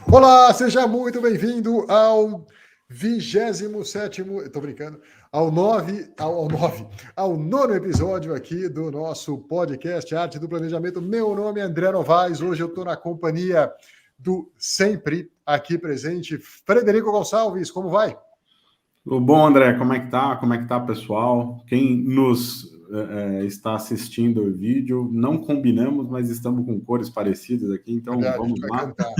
Olá, seja muito bem-vindo ao 27º, estou brincando, ao nono episódio aqui do nosso podcast Arte do Planejamento. Meu nome é André Novaes, hoje eu estou na companhia do sempre aqui presente, Frederico Gonçalves, como vai? Tudo bom, André? Como é que tá? Como é que tá, pessoal? Quem nos está assistindo o vídeo, não combinamos, mas estamos com cores parecidas aqui, então Verdade, a gente vamos vai lá. cantar.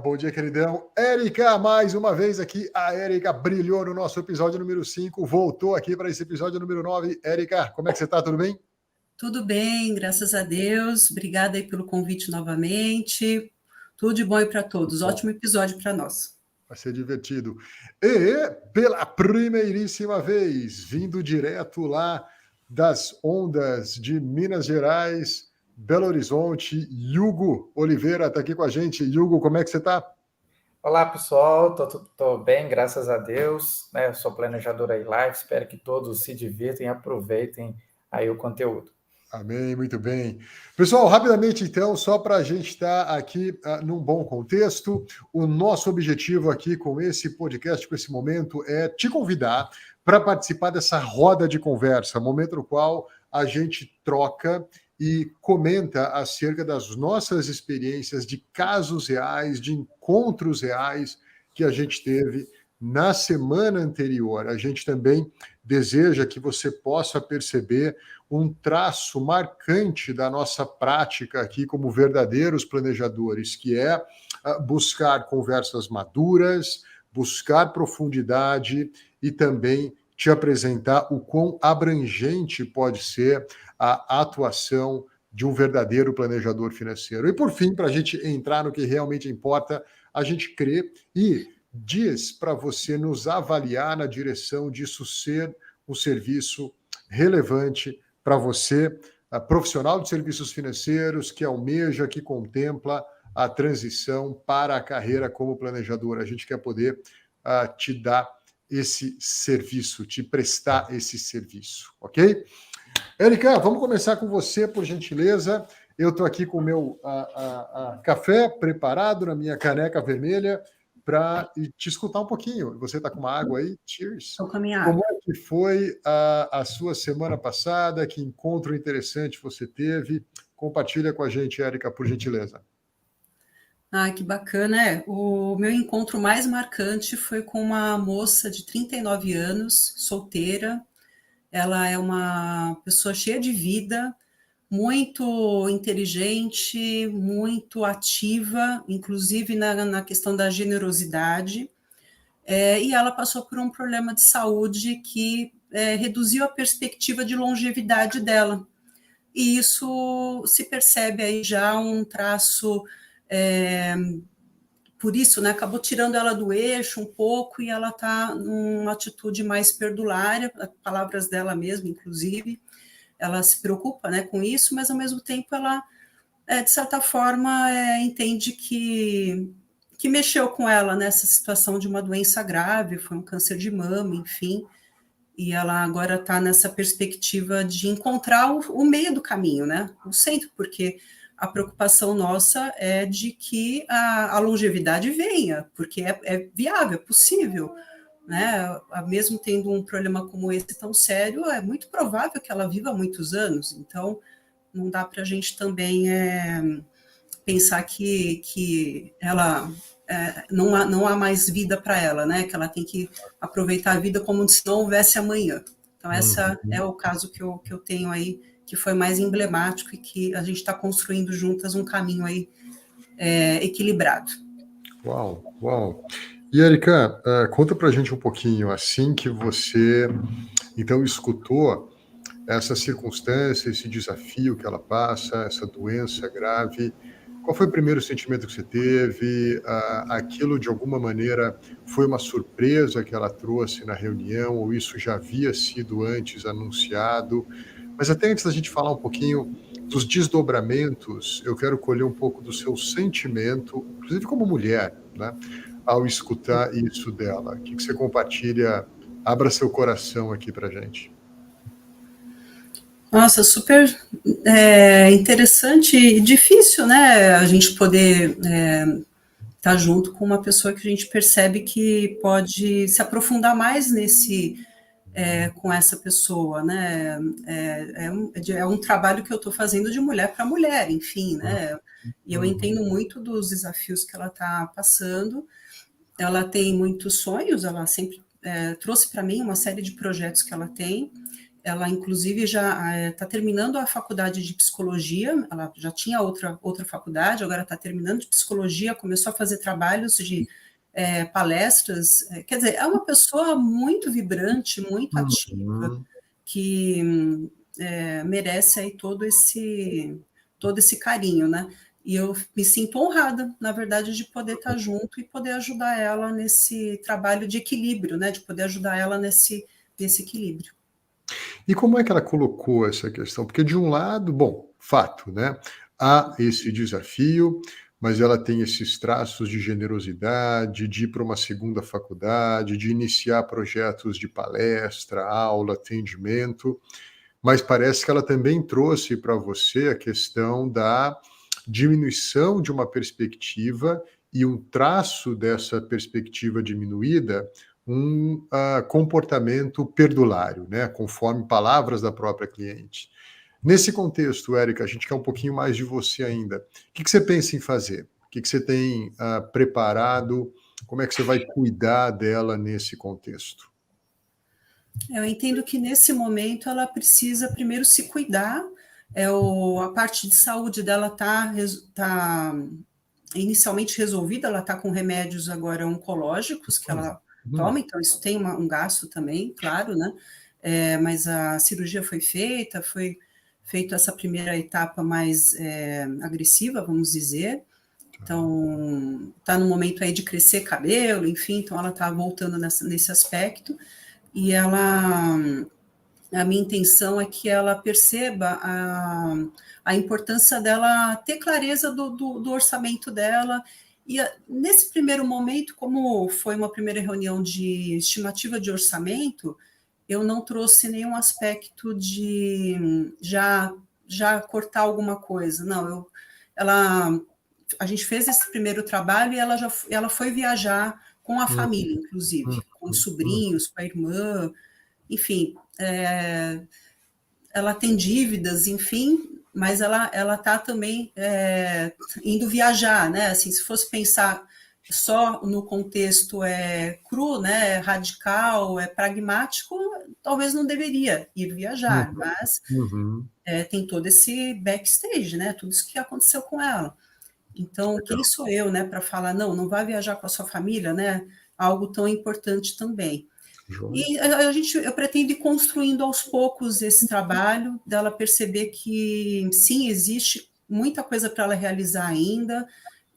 Bom dia, queridão. Érica, mais uma vez aqui. A Érica brilhou no nosso episódio número 5, voltou aqui para esse episódio número 9. Érica, como é que você está? Tudo bem? Tudo bem, graças a Deus. Obrigada aí pelo convite novamente. Tudo de bom aí para todos. Ótimo episódio para nós. Vai ser divertido. E pela primeiríssima vez, vindo direto lá das ondas de Minas Gerais, Belo Horizonte, Hugo Oliveira está aqui com a gente. Hugo, como é que você está? Olá, pessoal. Tô bem, graças a Deus. Eu sou planejador aí live. Espero que todos se divirtam e aproveitem aí o conteúdo. Amém, muito bem. Pessoal, rapidamente então, só para a gente estar aqui num bom contexto, o nosso objetivo aqui com esse podcast, com esse momento, é te convidar para participar dessa roda de conversa, momento no qual a gente troca e comenta acerca das nossas experiências, de casos reais, de encontros reais que a gente teve na semana anterior. A gente também deseja que você possa perceber um traço marcante da nossa prática aqui como verdadeiros planejadores, que é buscar conversas maduras, buscar profundidade e também te apresentar o quão abrangente pode ser a atuação de um verdadeiro planejador financeiro. E, por fim, para a gente entrar no que realmente importa, a gente crê e diz para você nos avaliar na direção disso ser um serviço relevante para você, profissional de serviços financeiros, que almeja, que contempla a transição para a carreira como planejador. A gente quer poder te dar esse serviço, te prestar esse serviço, ok? Érica, vamos começar com você, por gentileza. Eu estou aqui com o meu café preparado na minha caneca vermelha para te escutar um pouquinho. Você está com uma água aí? Cheers. Estou com a minha água. Como é que foi a sua semana passada? Que encontro interessante você teve? Compartilha com a gente, Érica, por gentileza. Que bacana. O meu encontro mais marcante foi com uma moça de 39 anos, solteira. Ela é uma pessoa cheia de vida, muito inteligente, muito ativa, inclusive na questão da generosidade. E ela passou por um problema de saúde que reduziu a perspectiva de longevidade dela. E isso se percebe aí já um traço, por isso, né, acabou tirando ela do eixo um pouco e ela está numa atitude mais perdulária, palavras dela mesma, inclusive. Ela se preocupa, né, com isso, mas ao mesmo tempo ela, de certa forma, entende que mexeu com ela nessa situação de uma doença grave, foi um câncer de mama, enfim, e ela agora está nessa perspectiva de encontrar o meio do caminho, né, o centro, porque a preocupação nossa é de que a longevidade venha, porque é viável, é possível, né, mesmo tendo um problema como esse tão sério, é muito provável que ela viva muitos anos, então não dá para a gente também pensar que ela não há mais vida para ela, né? Que ela tem que aproveitar a vida como se não houvesse amanhã. Então, essa é o caso que eu tenho aí, que foi mais emblemático e que a gente está construindo juntas um caminho aí equilibrado. Uau, uau. E, Érica, conta para a gente um pouquinho, assim que você, então, escutou essa circunstância, esse desafio que ela passa, essa doença grave, qual foi o primeiro sentimento que você teve? Aquilo, de alguma maneira, foi uma surpresa que ela trouxe na reunião, ou isso já havia sido antes anunciado? Mas até antes da gente falar um pouquinho dos desdobramentos, eu quero colher um pouco do seu sentimento, inclusive como mulher, né, ao escutar isso dela. O que você compartilha? Abra seu coração aqui para a gente. Nossa, super interessante e difícil, né? A gente poder estar junto com uma pessoa que a gente percebe que pode se aprofundar mais com essa pessoa, né? É um trabalho que eu estou fazendo de mulher para mulher, enfim, né? E eu entendo muito dos desafios que ela está passando. Ela tem muitos sonhos, ela sempre trouxe para mim uma série de projetos que ela tem. Ela, inclusive, já está terminando a faculdade de psicologia, ela já tinha outra faculdade, agora está terminando de psicologia, começou a fazer trabalhos de palestras. Quer dizer, é uma pessoa muito vibrante, muito ativa, que merece aí todo esse carinho, né? E eu me sinto honrada, na verdade, de poder estar junto e poder ajudar ela nesse trabalho de equilíbrio, né? De poder ajudar ela nesse equilíbrio. E como é que ela colocou essa questão? Porque de um lado, bom, fato, né? Há esse desafio, mas ela tem esses traços de generosidade, de ir para uma segunda faculdade, de iniciar projetos de palestra, aula, atendimento, mas parece que ela também trouxe para você a questão da diminuição de uma perspectiva e um traço dessa perspectiva diminuída, um comportamento perdulário, né, conforme palavras da própria cliente. Nesse contexto, Érica, a gente quer um pouquinho mais de você ainda. O que você pensa em fazer? O que você tem preparado? Como é que você vai cuidar dela nesse contexto? Eu entendo que nesse momento ela precisa primeiro se cuidar. A parte de saúde dela tá inicialmente resolvida, ela está com remédios agora oncológicos que ela toma, então isso tem um gasto também, claro, né? Mas a cirurgia foi feita essa primeira etapa mais agressiva, vamos dizer. Então, está no momento aí de crescer cabelo, enfim, então ela está voltando nesse aspecto. E a minha intenção é que ela perceba a importância dela ter clareza do orçamento dela. E nesse primeiro momento, como foi uma primeira reunião de estimativa de orçamento, eu não trouxe nenhum aspecto de já cortar alguma coisa. Não, a gente fez esse primeiro trabalho e ela foi viajar com a família, inclusive, com os sobrinhos, com a irmã, enfim, ela tem dívidas, enfim, mas ela está também indo viajar, né? Assim, se fosse pensar só no contexto cru, né, radical, pragmático, talvez não deveria ir viajar, mas tem todo esse backstage, né? Tudo isso que aconteceu com ela. Então, quem sou eu, né, para falar, não vai viajar com a sua família, né? Algo tão importante também. E eu pretendo ir construindo aos poucos esse trabalho, dela perceber que, sim, existe muita coisa para ela realizar ainda,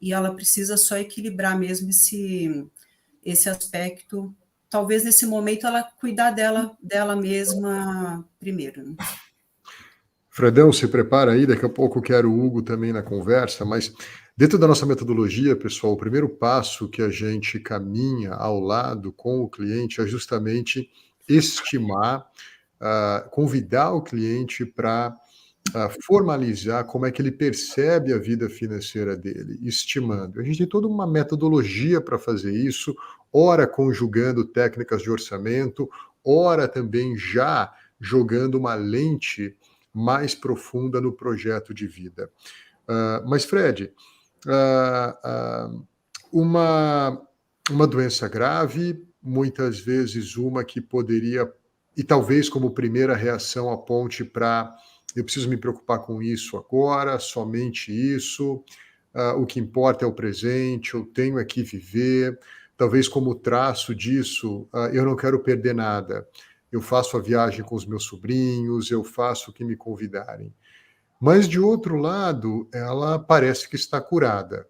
e ela precisa só equilibrar mesmo esse aspecto. Talvez, nesse momento, ela cuidar dela mesma primeiro, né? Fredão, se prepara aí, daqui a pouco eu quero o Hugo também na conversa, mas dentro da nossa metodologia, pessoal, o primeiro passo que a gente caminha ao lado com o cliente é justamente estimar, convidar o cliente para formalizar como é que ele percebe a vida financeira dele, estimando. A gente tem toda uma metodologia para fazer isso, ora conjugando técnicas de orçamento, ora também já jogando uma lente mais profunda no projeto de vida. Mas, Fred, uma doença grave, muitas vezes uma que poderia, e talvez como primeira reação aponte para eu preciso me preocupar com isso agora, somente isso, o que importa é o presente, eu tenho aqui viver, talvez como traço disso, eu não quero perder nada. Eu faço a viagem com os meus sobrinhos, eu faço o que me convidarem. Mas, de outro lado, ela parece que está curada,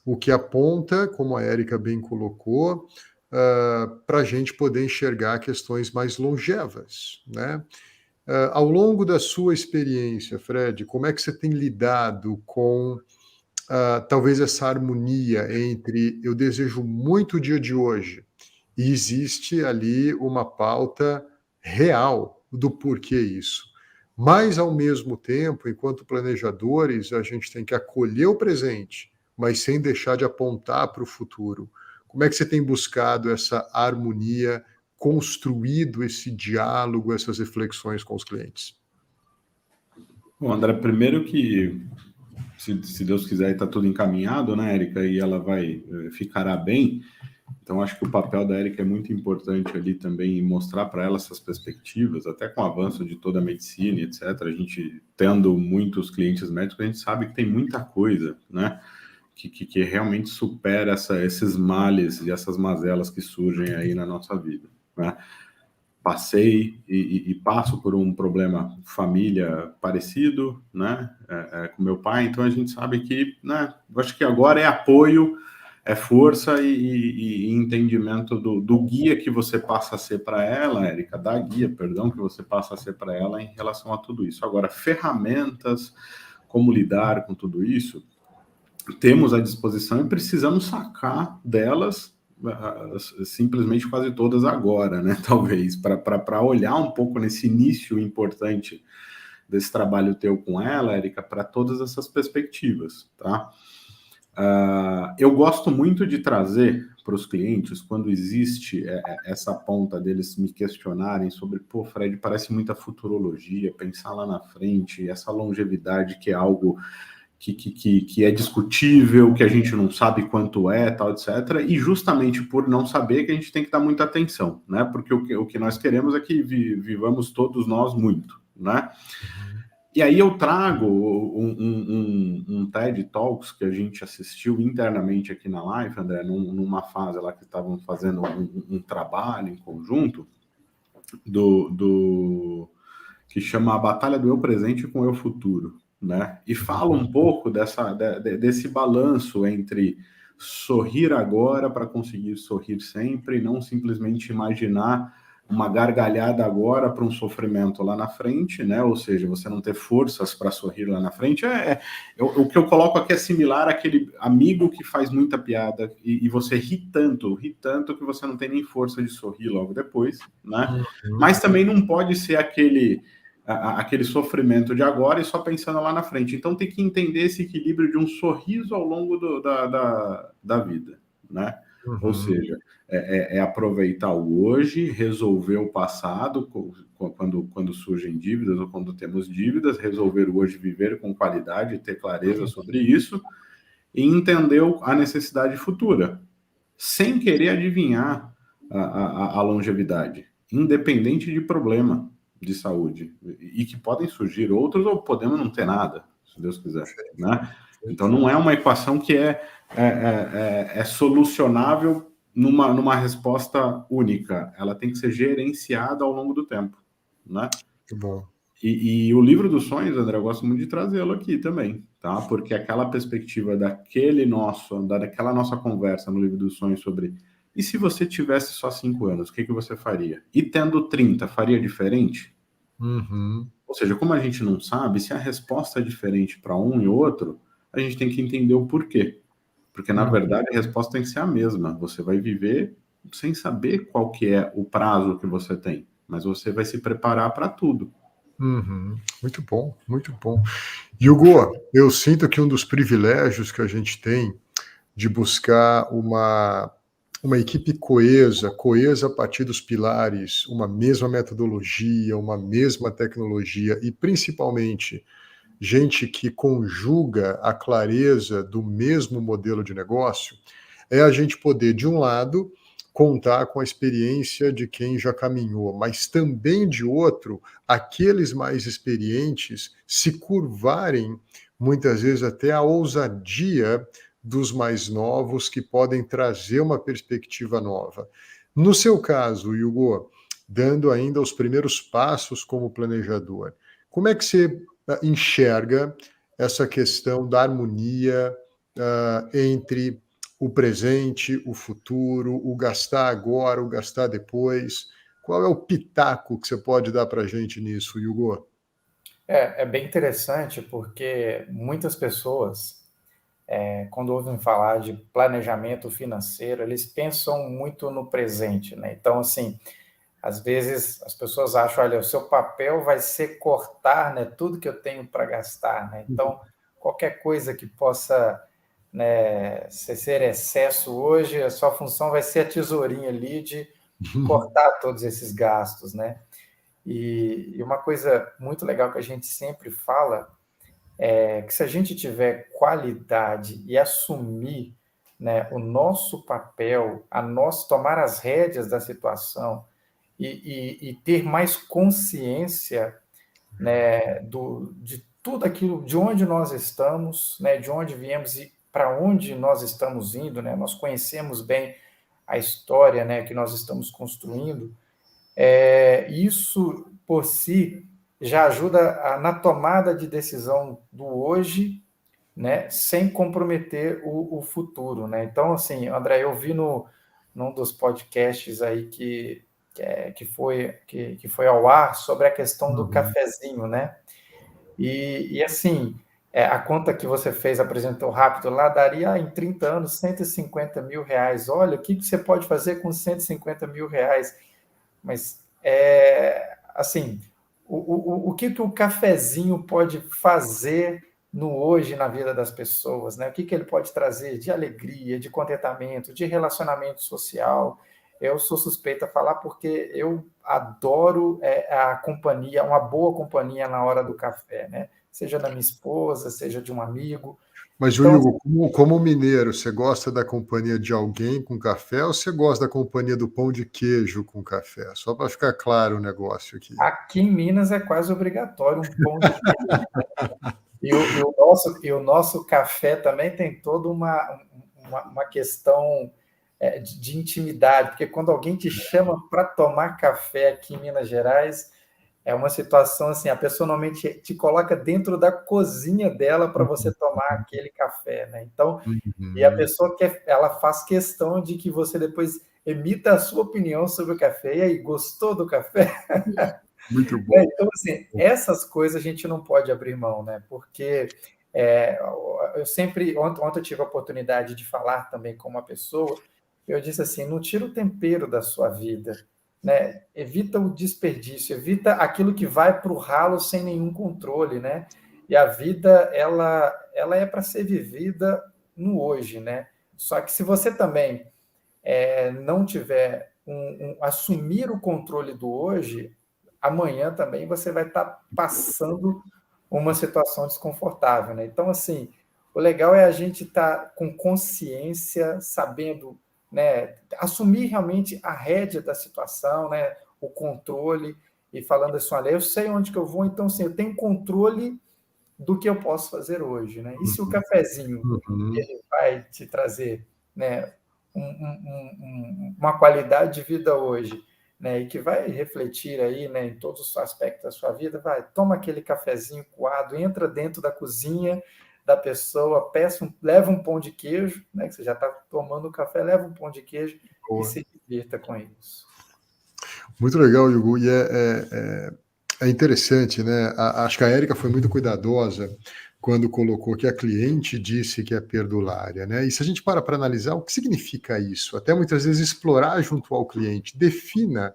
o que aponta, como a Érica bem colocou, para a gente poder enxergar questões mais longevas, né? Ao longo da sua experiência, Fred, como é que você tem lidado com talvez essa harmonia entre eu desejo muito o dia de hoje e existe ali uma pauta real do porquê isso. Mas, ao mesmo tempo, enquanto planejadores, a gente tem que acolher o presente, mas sem deixar de apontar para o futuro. Como é que você tem buscado essa harmonia, construído esse diálogo, essas reflexões com os clientes? Bom, André, primeiro que, se Deus quiser, está tudo encaminhado, né, Érica, e ela ficará bem. Então, acho que o papel da Érica é muito importante ali também em mostrar para ela essas perspectivas, até com o avanço de toda a medicina, etc. A gente, tendo muitos clientes médicos, a gente sabe que tem muita coisa, né, que realmente supera esses males e essas mazelas que surgem aí na nossa vida, né. Passei e passo por um problema família parecido, né, com meu pai, então a gente sabe que, né, eu acho que agora é apoio, é força e entendimento do guia que você passa a ser para ela, Érica, da guia, perdão, que você passa a ser para ela em relação a tudo isso. Agora, ferramentas, como lidar com tudo isso, temos à disposição e precisamos sacar delas simplesmente quase todas agora, né? Talvez, para olhar um pouco nesse início importante desse trabalho teu com ela, Érica, para todas essas perspectivas, tá? Eu gosto muito de trazer para os clientes, quando existe essa ponta deles me questionarem sobre, pô, Fred, parece muita futurologia, pensar lá na frente, essa longevidade que é algo que é discutível, que a gente não sabe quanto é, tal, etc. E justamente por não saber que a gente tem que dar muita atenção, né? Porque o que nós queremos é que vivamos todos nós muito, né? E aí eu trago um TED Talks que a gente assistiu internamente aqui na Life, André, numa fase lá que estavam fazendo um trabalho em conjunto, que chama A Batalha do Eu Presente com o Eu Futuro, né? E fala um pouco desse balanço entre sorrir agora para conseguir sorrir sempre, e não simplesmente imaginar uma gargalhada agora para um sofrimento lá na frente, né? Ou seja, você não ter forças para sorrir lá na frente. O que eu coloco aqui é similar àquele amigo que faz muita piada e você ri tanto que você não tem nem força de sorrir logo depois, né? Mas também não pode ser aquele sofrimento de agora e só pensando lá na frente. Então tem que entender esse equilíbrio de um sorriso ao longo da vida, né? Ou seja, aproveitar o hoje, resolver o passado, quando surgem dívidas ou quando temos dívidas, resolver o hoje, viver com qualidade, ter clareza sobre isso e entender a necessidade futura, sem querer adivinhar a longevidade, independente de problema de saúde, e que podem surgir outros ou podemos não ter nada, se Deus quiser, né? Então não é uma equação que é solucionável numa resposta única, ela tem que ser gerenciada ao longo do tempo, né? Que bom. E o livro dos sonhos, André, eu gosto muito de trazê-lo aqui também, tá? Porque aquela perspectiva daquela nossa conversa no livro dos sonhos sobre e se você tivesse só 5 anos, o que você faria? E tendo 30, faria diferente? Ou seja, como a gente não sabe, se a resposta é diferente para um e outro, a gente tem que entender o porquê. Porque, na verdade, a resposta tem que ser a mesma. Você vai viver sem saber qual que é o prazo que você tem, mas você vai se preparar para tudo. Muito bom, muito bom. Hugo, eu sinto que um dos privilégios que a gente tem de buscar uma equipe coesa a partir dos pilares, uma mesma metodologia, uma mesma tecnologia e, principalmente, gente que conjuga a clareza do mesmo modelo de negócio, é a gente poder, de um lado, contar com a experiência de quem já caminhou, mas também, de outro, aqueles mais experientes se curvarem, muitas vezes até a ousadia dos mais novos que podem trazer uma perspectiva nova. No seu caso, Hugo, dando ainda os primeiros passos como planejador, como é que você enxerga essa questão da harmonia entre o presente, o futuro, o gastar agora, o gastar depois? Qual é o pitaco que você pode dar para a gente nisso, Hugo? É bem interessante porque muitas pessoas, quando ouvem falar de planejamento financeiro, eles pensam muito no presente, né? Então, assim, Às vezes as pessoas acham, olha, o seu papel vai ser cortar, né, tudo que eu tenho para gastar, né? Então, qualquer coisa que possa, né, ser excesso hoje, a sua função vai ser a tesourinha ali de cortar todos esses gastos, né? E uma coisa muito legal que a gente sempre fala é que se a gente tiver qualidade e assumir, né, o nosso papel, tomar as rédeas da situação e ter mais consciência, né, de tudo aquilo, de onde nós estamos, né, de onde viemos e para onde nós estamos indo, né, nós conhecemos bem a história, né, que nós estamos construindo, isso por si já ajuda na tomada de decisão do hoje, né, sem comprometer o futuro, né? Então, assim, André, eu vi num dos podcasts aí que foi ao ar sobre a questão do cafezinho, né? E assim, a conta que você fez, apresentou rápido lá, daria em 30 anos R$150 mil. Olha, o que você pode fazer com R$150 mil? Mas, assim, o que o cafezinho pode fazer no hoje na vida das pessoas, né? O que ele pode trazer de alegria, de contentamento, de relacionamento social? Eu sou suspeita a falar porque eu adoro a companhia, uma boa companhia na hora do café, né? Seja da minha esposa, seja de um amigo. Mas, Então, Hugo, como mineiro, você gosta da companhia de alguém com café ou você gosta da companhia do pão de queijo com café? Só para ficar claro o negócio aqui. aqui em Minas é quase obrigatório um pão de queijo. E o nosso café também tem toda uma questão de intimidade, porque quando alguém te chama para tomar café aqui em Minas Gerais, é uma situação assim, a pessoa normalmente te coloca dentro da cozinha dela para você tomar aquele café, né? Então, e a pessoa ela faz questão de que você depois emita a sua opinião sobre o café. E aí, gostou do café? Muito bom. Então, assim, essas coisas a gente não pode abrir mão, né? Porque eu sempre, ontem eu tive a oportunidade de falar também com uma pessoa, eu disse assim, não tira o tempero da sua vida, né? Evita o desperdício, evita aquilo que vai para o ralo sem nenhum controle, né? E a vida, ela é para ser vivida no hoje, né? Só que se você também não tiver assumir o controle do hoje, amanhã também você vai estar passando uma situação desconfortável, né? Então, assim, o legal é a gente estar com consciência, sabendo, né, assumir realmente a rédea da situação, né, o controle, e falando assim, olha, eu sei onde que eu vou, então, assim, eu tenho controle do que eu posso fazer hoje, né? E se o cafezinho ele vai te trazer, né, uma qualidade de vida hoje, né, e que vai refletir aí, né, em todos os aspectos da sua vida, vai, toma aquele cafezinho coado, entra dentro da cozinha da pessoa, leva um pão de queijo, né, que você já está tomando o café, leva um pão de queijo e se divirta com isso. Muito legal, Hugo, e é interessante, né? Acho que a Érica foi muito cuidadosa quando colocou que a cliente disse que é perdulária, né? E se a gente para analisar, o que significa isso? Até muitas vezes explorar junto ao cliente, defina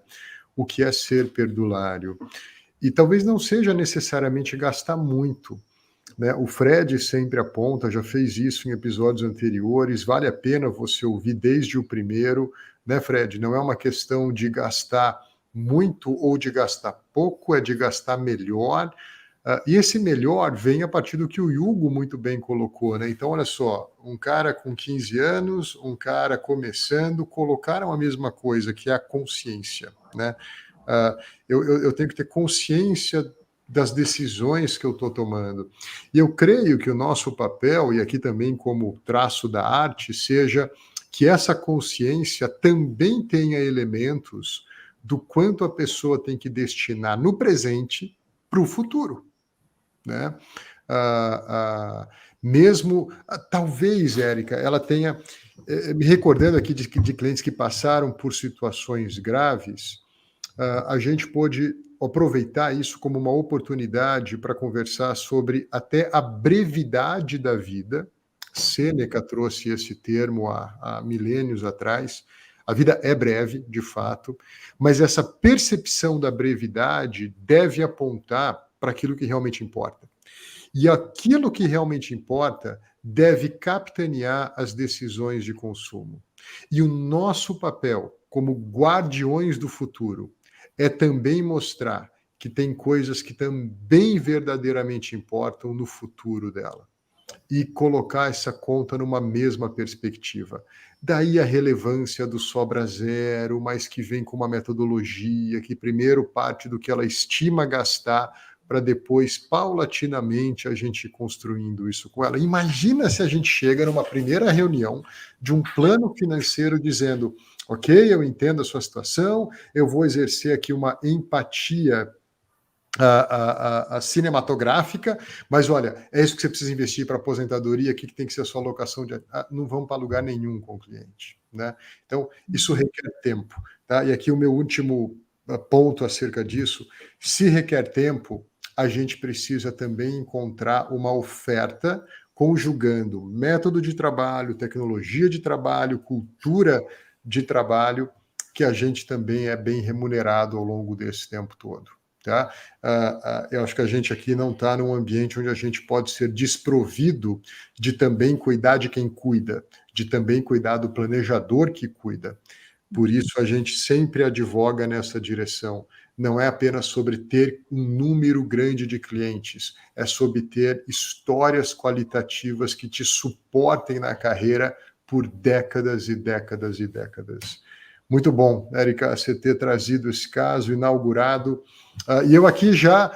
o que é ser perdulário. E talvez não seja necessariamente gastar muito, né? O Fred sempre aponta, já fez isso em episódios anteriores, vale a pena você ouvir desde o primeiro, né, Fred? Não é uma questão de gastar muito ou de gastar pouco, é de gastar melhor. E esse melhor vem a partir do que o Hugo muito bem colocou, né? Então, olha só, um cara com 15 anos, um cara começando, colocaram a mesma coisa, que é a consciência, né? Eu tenho que ter consciência das decisões que eu estou tomando. E eu creio que o nosso papel, e aqui também como traço da arte, seja que essa consciência também tenha elementos do quanto a pessoa tem que destinar no presente para o futuro, né? Mesmo, talvez, Érica, ela tenha, me recordando aqui de clientes que passaram por situações graves, a gente pôde aproveitar isso como uma oportunidade para conversar sobre até a brevidade da vida. Sêneca trouxe esse termo há milênios atrás, A vida é breve, de fato, mas essa percepção da brevidade deve apontar para aquilo que realmente importa. E aquilo que realmente importa deve capitanear as decisões de consumo. E o nosso papel como guardiões do futuro é também mostrar que tem coisas que também verdadeiramente importam no futuro dela. E colocar essa conta numa mesma perspectiva. Daí a relevância do sobra zero, mas que vem com uma metodologia que primeiro parte do que ela estima gastar para depois, paulatinamente, a gente ir construindo isso com ela. Imagina se a gente chega numa primeira reunião de um plano financeiro dizendo: ok, eu entendo a sua situação, eu vou exercer aqui uma empatia a cinematográfica, mas olha, é isso que você precisa investir para aposentadoria, aqui que tem que ser a sua alocação de... não vamos para lugar nenhum com o cliente, né? Então, isso requer tempo, tá? E aqui o meu último ponto acerca disso: se requer tempo, a gente precisa também encontrar uma oferta conjugando método de trabalho, tecnologia de trabalho, cultura de trabalho, que a gente também é bem remunerado ao longo desse tempo todo. Tá? Eu acho que a gente aqui não está num ambiente onde a gente pode ser desprovido de também cuidar de quem cuida, de também cuidar do planejador que cuida. Por isso a gente sempre advoga nessa direção. Não é apenas sobre ter um número grande de clientes, é sobre ter histórias qualitativas que te suportem na carreira por décadas e décadas e décadas. Muito bom, Érica, você ter trazido esse caso, inaugurado. E eu aqui já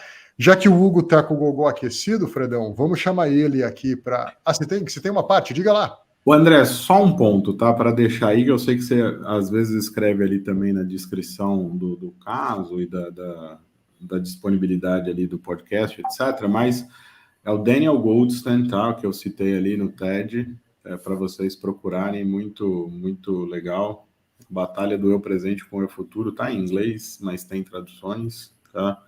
que o Hugo está com o gogó aquecido, Fredão, vamos chamar ele aqui para... você tem uma parte? Diga lá. O André, só um ponto, tá? Para deixar aí, que eu sei que você às vezes escreve ali também na descrição do caso e da disponibilidade ali do podcast, etc. Mas é o Daniel Goldstein, tá? Que eu citei ali no TED, para vocês procurarem, muito, muito legal. Batalha do Eu Presente com o Eu Futuro, tá em inglês, mas tem traduções, tá?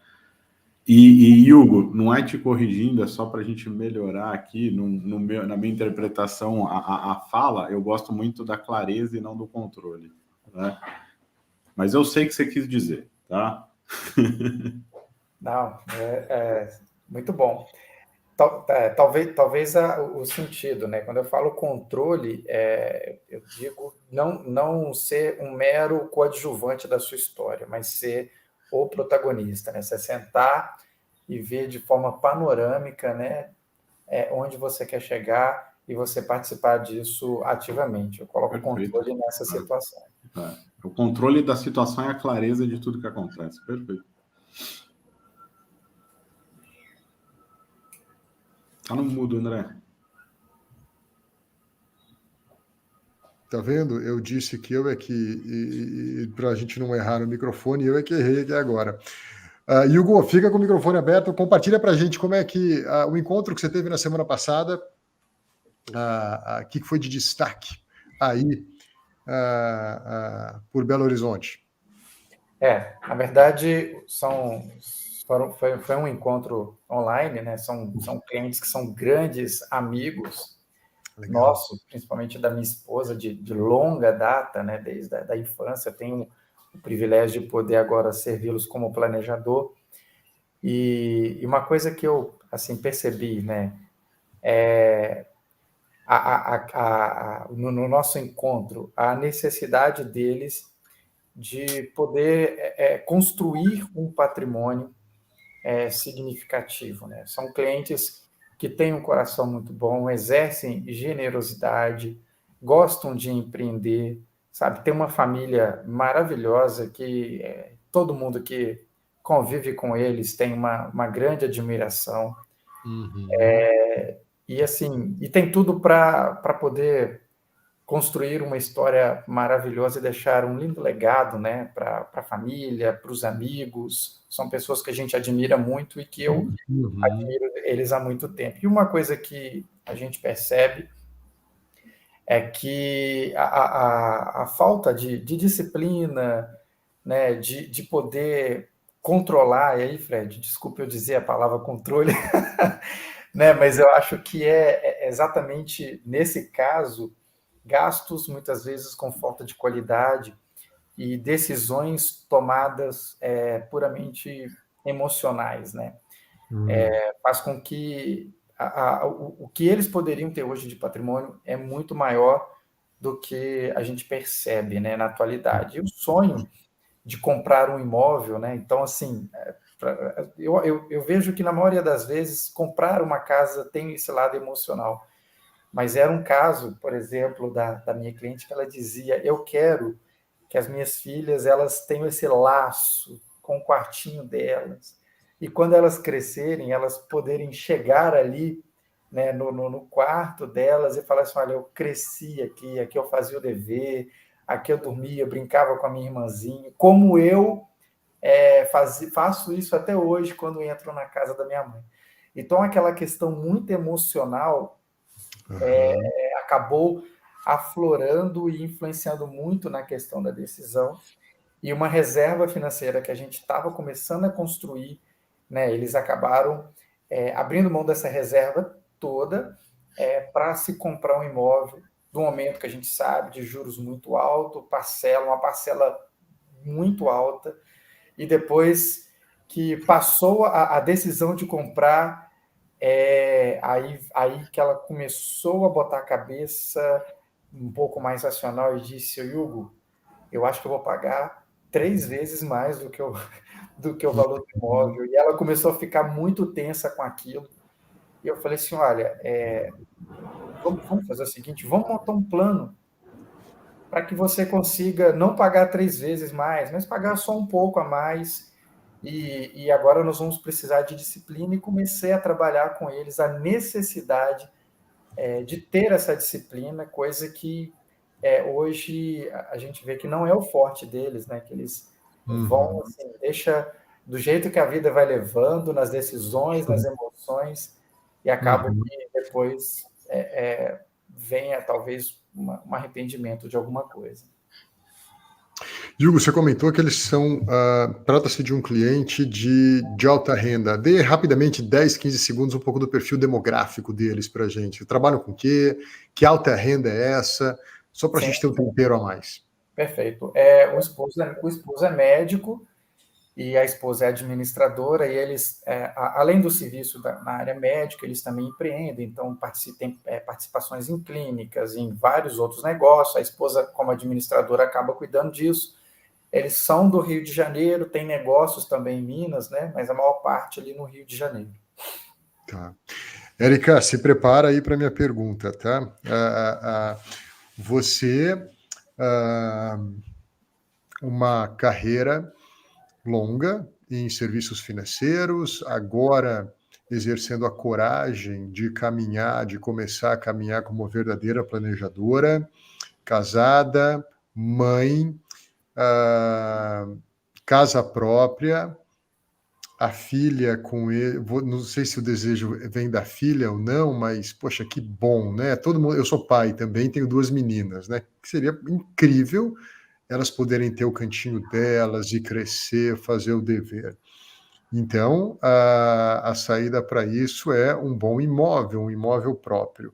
E Hugo, não é te corrigindo, é só para a gente melhorar aqui, na minha interpretação, a fala, eu gosto muito da clareza e não do controle, né? Mas eu sei o que você quis dizer, tá? Não, muito bom. Talvez o sentido, né? Quando eu falo controle, eu digo não ser um mero coadjuvante da sua história, mas ser o protagonista, né? Você sentar e ver de forma panorâmica, né? Onde você quer chegar e você participar disso ativamente. Eu coloco o controle nessa situação. O controle da situação é a clareza de tudo que acontece. Perfeito. Tá no mudo, André. Tá vendo? Eu disse que eu é que, para a gente não errar no microfone, eu é que errei aqui agora. Hugo, fica com o microfone aberto, compartilha para a gente como é que o encontro que você teve na semana passada, o que foi de destaque aí por Belo Horizonte. Na verdade, foi um encontro online, né? São clientes que são grandes amigos. Legal. Nosso, principalmente da minha esposa, de longa data, né, desde a infância. Eu tenho o privilégio de poder agora servi-los como planejador. E uma coisa que eu assim, percebi, né, no nosso encontro, a necessidade deles de poder construir um patrimônio significativo, né? São clientes que têm um coração muito bom, exercem generosidade, gostam de empreender, sabe? Tem uma família maravilhosa que todo mundo que convive com eles tem uma grande admiração. Uhum. E tem tudo para poder construir uma história maravilhosa e deixar um lindo legado, né, para a família, para os amigos. São pessoas que a gente admira muito e que eu admiro eles há muito tempo. E uma coisa que a gente percebe é que a falta de disciplina, né, de poder controlar, e aí, Fred, desculpe eu dizer a palavra controle, né, mas eu acho que é exatamente nesse caso gastos muitas vezes com falta de qualidade e decisões tomadas puramente emocionais, né? Faz com que o que eles poderiam ter hoje de patrimônio é muito maior do que a gente percebe, né, na atualidade. E o sonho de comprar um imóvel, né? Então, assim, eu vejo que na maioria das vezes comprar uma casa tem esse lado emocional. Mas era um caso, por exemplo, da minha cliente que ela dizia: eu quero que as minhas filhas elas tenham esse laço com o quartinho delas. E quando elas crescerem, elas poderem chegar ali, né, no quarto delas e falar assim: olha, eu cresci aqui, aqui eu fazia o dever, aqui eu dormia, brincava com a minha irmãzinha, como eu faço isso até hoje quando entro na casa da minha mãe. Então, aquela questão muito emocional acabou aflorando e influenciando muito na questão da decisão. E uma reserva financeira que a gente estava começando a construir, né, eles acabaram abrindo mão dessa reserva toda para se comprar um imóvel, no momento que a gente sabe, de juros muito alto, uma parcela muito alta, e depois que passou a decisão de comprar, aí que ela começou a botar a cabeça um pouco mais racional e disse: Hugo, eu acho que eu vou pagar 3 vezes mais do que o valor do imóvel. E ela começou a ficar muito tensa com aquilo. E eu falei assim: olha, vamos fazer o seguinte, vamos montar um plano para que você consiga não pagar 3 vezes mais, mas pagar só um pouco a mais. E agora nós vamos precisar de disciplina, e comecei a trabalhar com eles a necessidade de ter essa disciplina, coisa que hoje a gente vê que não é o forte deles, né? Que eles vão, assim, deixa do jeito que a vida vai levando, nas decisões, nas emoções, e acaba que depois venha talvez um arrependimento de alguma coisa. Hugo, você comentou que eles são, trata-se de um cliente de alta renda. Dê rapidamente 10, 15 segundos um pouco do perfil demográfico deles para a gente. Trabalham com o quê? Que alta renda é essa? Só para a gente ter um tempero a mais. Perfeito. O esposo é médico e a esposa é administradora, e eles, além do serviço na área médica, eles também empreendem, então têm participações em clínicas, em vários outros negócios. A esposa, como administradora, acaba cuidando disso. Eles são do Rio de Janeiro, tem negócios também em Minas, né? Mas a maior parte ali no Rio de Janeiro. Tá. Érica, se prepara aí para a minha pergunta, tá? Você, uma carreira longa em serviços financeiros, agora exercendo a coragem de caminhar, de começar a caminhar como verdadeira planejadora, casada, mãe, casa própria, a filha com ele, não sei se o desejo vem da filha ou não, mas, poxa, que bom, né? Todo mundo, eu sou pai também, tenho 2 meninas, né? Seria incrível elas poderem ter o cantinho delas e crescer, fazer o dever. Então, a saída para isso é um bom imóvel, um imóvel próprio.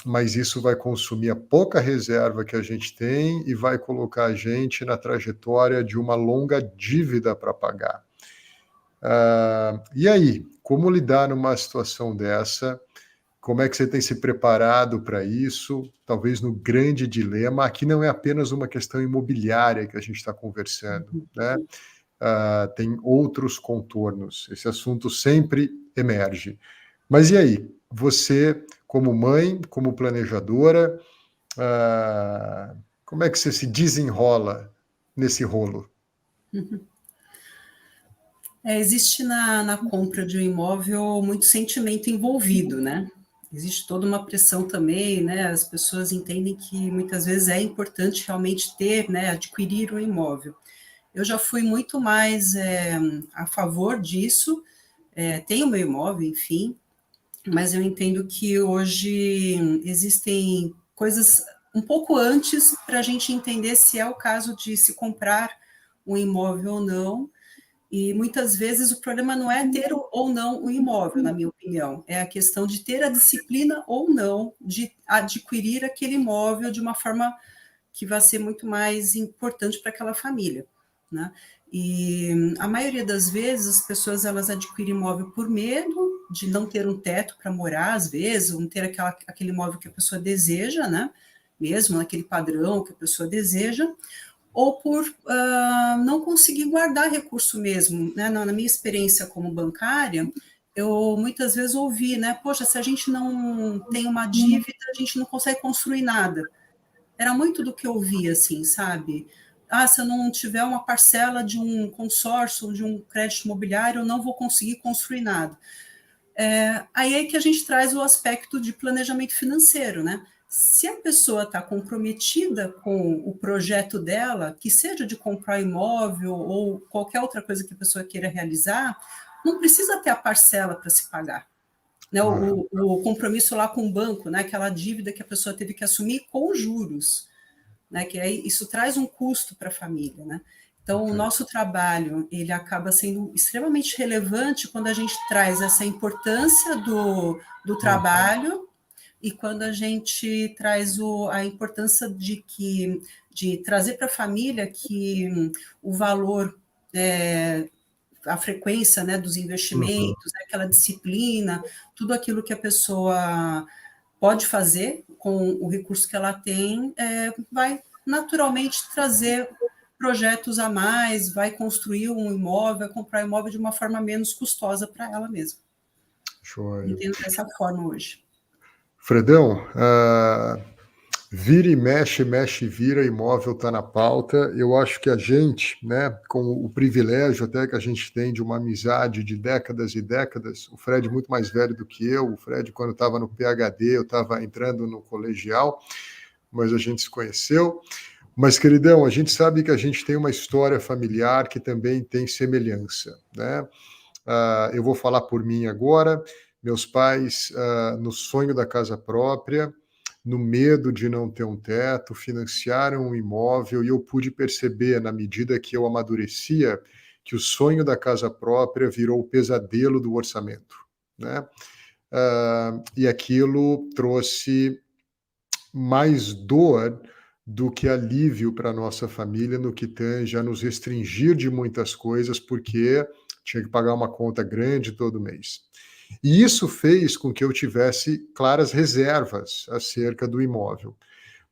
Mas isso vai consumir a pouca reserva que a gente tem e vai colocar a gente na trajetória de uma longa dívida para pagar. E aí, como lidar numa situação dessa? Como é que você tem se preparado para isso? Talvez no grande dilema. Aqui não é apenas uma questão imobiliária que a gente está conversando, né? Tem outros contornos. Esse assunto sempre emerge. Mas e aí? Você, como mãe, como planejadora, como é que você se desenrola nesse rolo? Existe na compra de um imóvel muito sentimento envolvido, né? Existe toda uma pressão também, né? As pessoas entendem que muitas vezes é importante realmente ter, né, adquirir um imóvel. Eu já fui muito mais a favor disso, tenho meu imóvel, enfim, mas eu entendo que hoje existem coisas um pouco antes para a gente entender se é o caso de se comprar um imóvel ou não. E muitas vezes o problema não é ter ou não o imóvel, na minha opinião, é a questão de ter a disciplina ou não de adquirir aquele imóvel de uma forma que vai ser muito mais importante para aquela família, né? E a maioria das vezes as pessoas elas adquirem imóvel por medo de não ter um teto para morar, às vezes, ou não ter aquele imóvel que a pessoa deseja, né? Mesmo naquele padrão que a pessoa deseja, ou por não conseguir guardar recurso mesmo, né? Na minha experiência como bancária, eu muitas vezes ouvi, né? Poxa, se a gente não tem uma dívida, a gente não consegue construir nada. Era muito do que eu ouvia, assim, sabe? Se eu não tiver uma parcela de um consórcio, de um crédito imobiliário, eu não vou conseguir construir nada. Aí é que a gente traz o aspecto de planejamento financeiro, né? Se a pessoa está comprometida com o projeto dela, que seja de comprar imóvel ou qualquer outra coisa que a pessoa queira realizar, não precisa ter a parcela para se pagar. Né? O compromisso lá com o banco, né? Aquela dívida que a pessoa teve que assumir com juros, né? Que aí isso traz um custo para a família, né? Então, o nosso trabalho, ele acaba sendo extremamente relevante quando a gente traz essa importância do trabalho e quando a gente traz a importância de trazer para a família que o valor, a frequência, né, dos investimentos, né, aquela disciplina, tudo aquilo que a pessoa pode fazer com o recurso que ela tem, vai naturalmente trazer projetos a mais, vai construir um imóvel, vai comprar um imóvel de uma forma menos custosa para ela mesma. Entendo dessa forma hoje. Fredão, vira e mexe, mexe e vira, imóvel está na pauta. Eu acho que a gente, né, com o privilégio até que a gente tem de uma amizade de décadas e décadas, o Fred muito mais velho do que eu, o Fred quando estava no PhD, eu estava entrando no colegial, mas a gente se conheceu. Mas, queridão, a gente sabe que a gente tem uma história familiar que também tem semelhança, né? Eu vou falar por mim agora. Meus pais, no sonho da casa própria, no medo de não ter um teto, financiaram um imóvel e eu pude perceber, na medida que eu amadurecia, que o sonho da casa própria virou o pesadelo do orçamento, né? E aquilo trouxe mais dor do que alívio para a nossa família no que tange a nos restringir de muitas coisas, porque tinha que pagar uma conta grande todo mês. E isso fez com que eu tivesse claras reservas acerca do imóvel.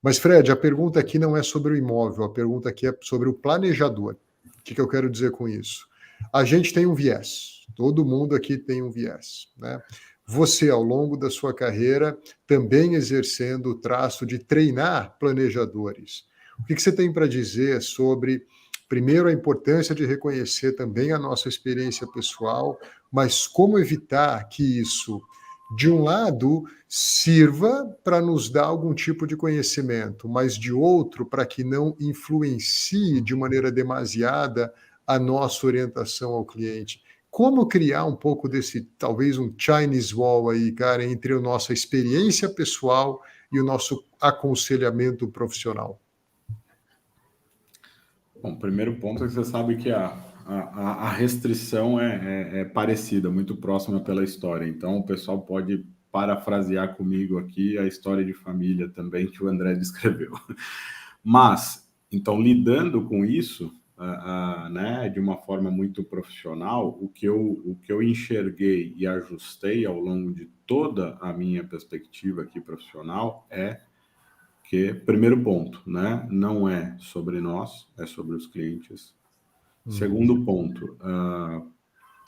Mas, Fred, a pergunta aqui não é sobre o imóvel, a pergunta aqui é sobre o planejador. O que eu quero dizer com isso? A gente tem um viés, todo mundo aqui tem um viés, né? Você, ao longo da sua carreira, também exercendo o traço de treinar planejadores. O que você tem para dizer sobre, primeiro, a importância de reconhecer também a nossa experiência pessoal, mas como evitar que isso, de um lado, sirva para nos dar algum tipo de conhecimento, mas de outro, para que não influencie de maneira demasiada a nossa orientação ao cliente. Como criar um pouco desse, talvez um Chinese wall aí, cara, entre a nossa experiência pessoal e o nosso aconselhamento profissional? Bom, o primeiro ponto é que você sabe que a restrição é parecida, muito próxima pela história. Então, o pessoal pode parafrasear comigo aqui a história de família também que o André descreveu. Mas, então, lidando com isso, né, de uma forma muito profissional, o que eu enxerguei e ajustei ao longo de toda a minha perspectiva aqui profissional é que, primeiro ponto, né, não é sobre nós, é sobre os clientes. Segundo ponto,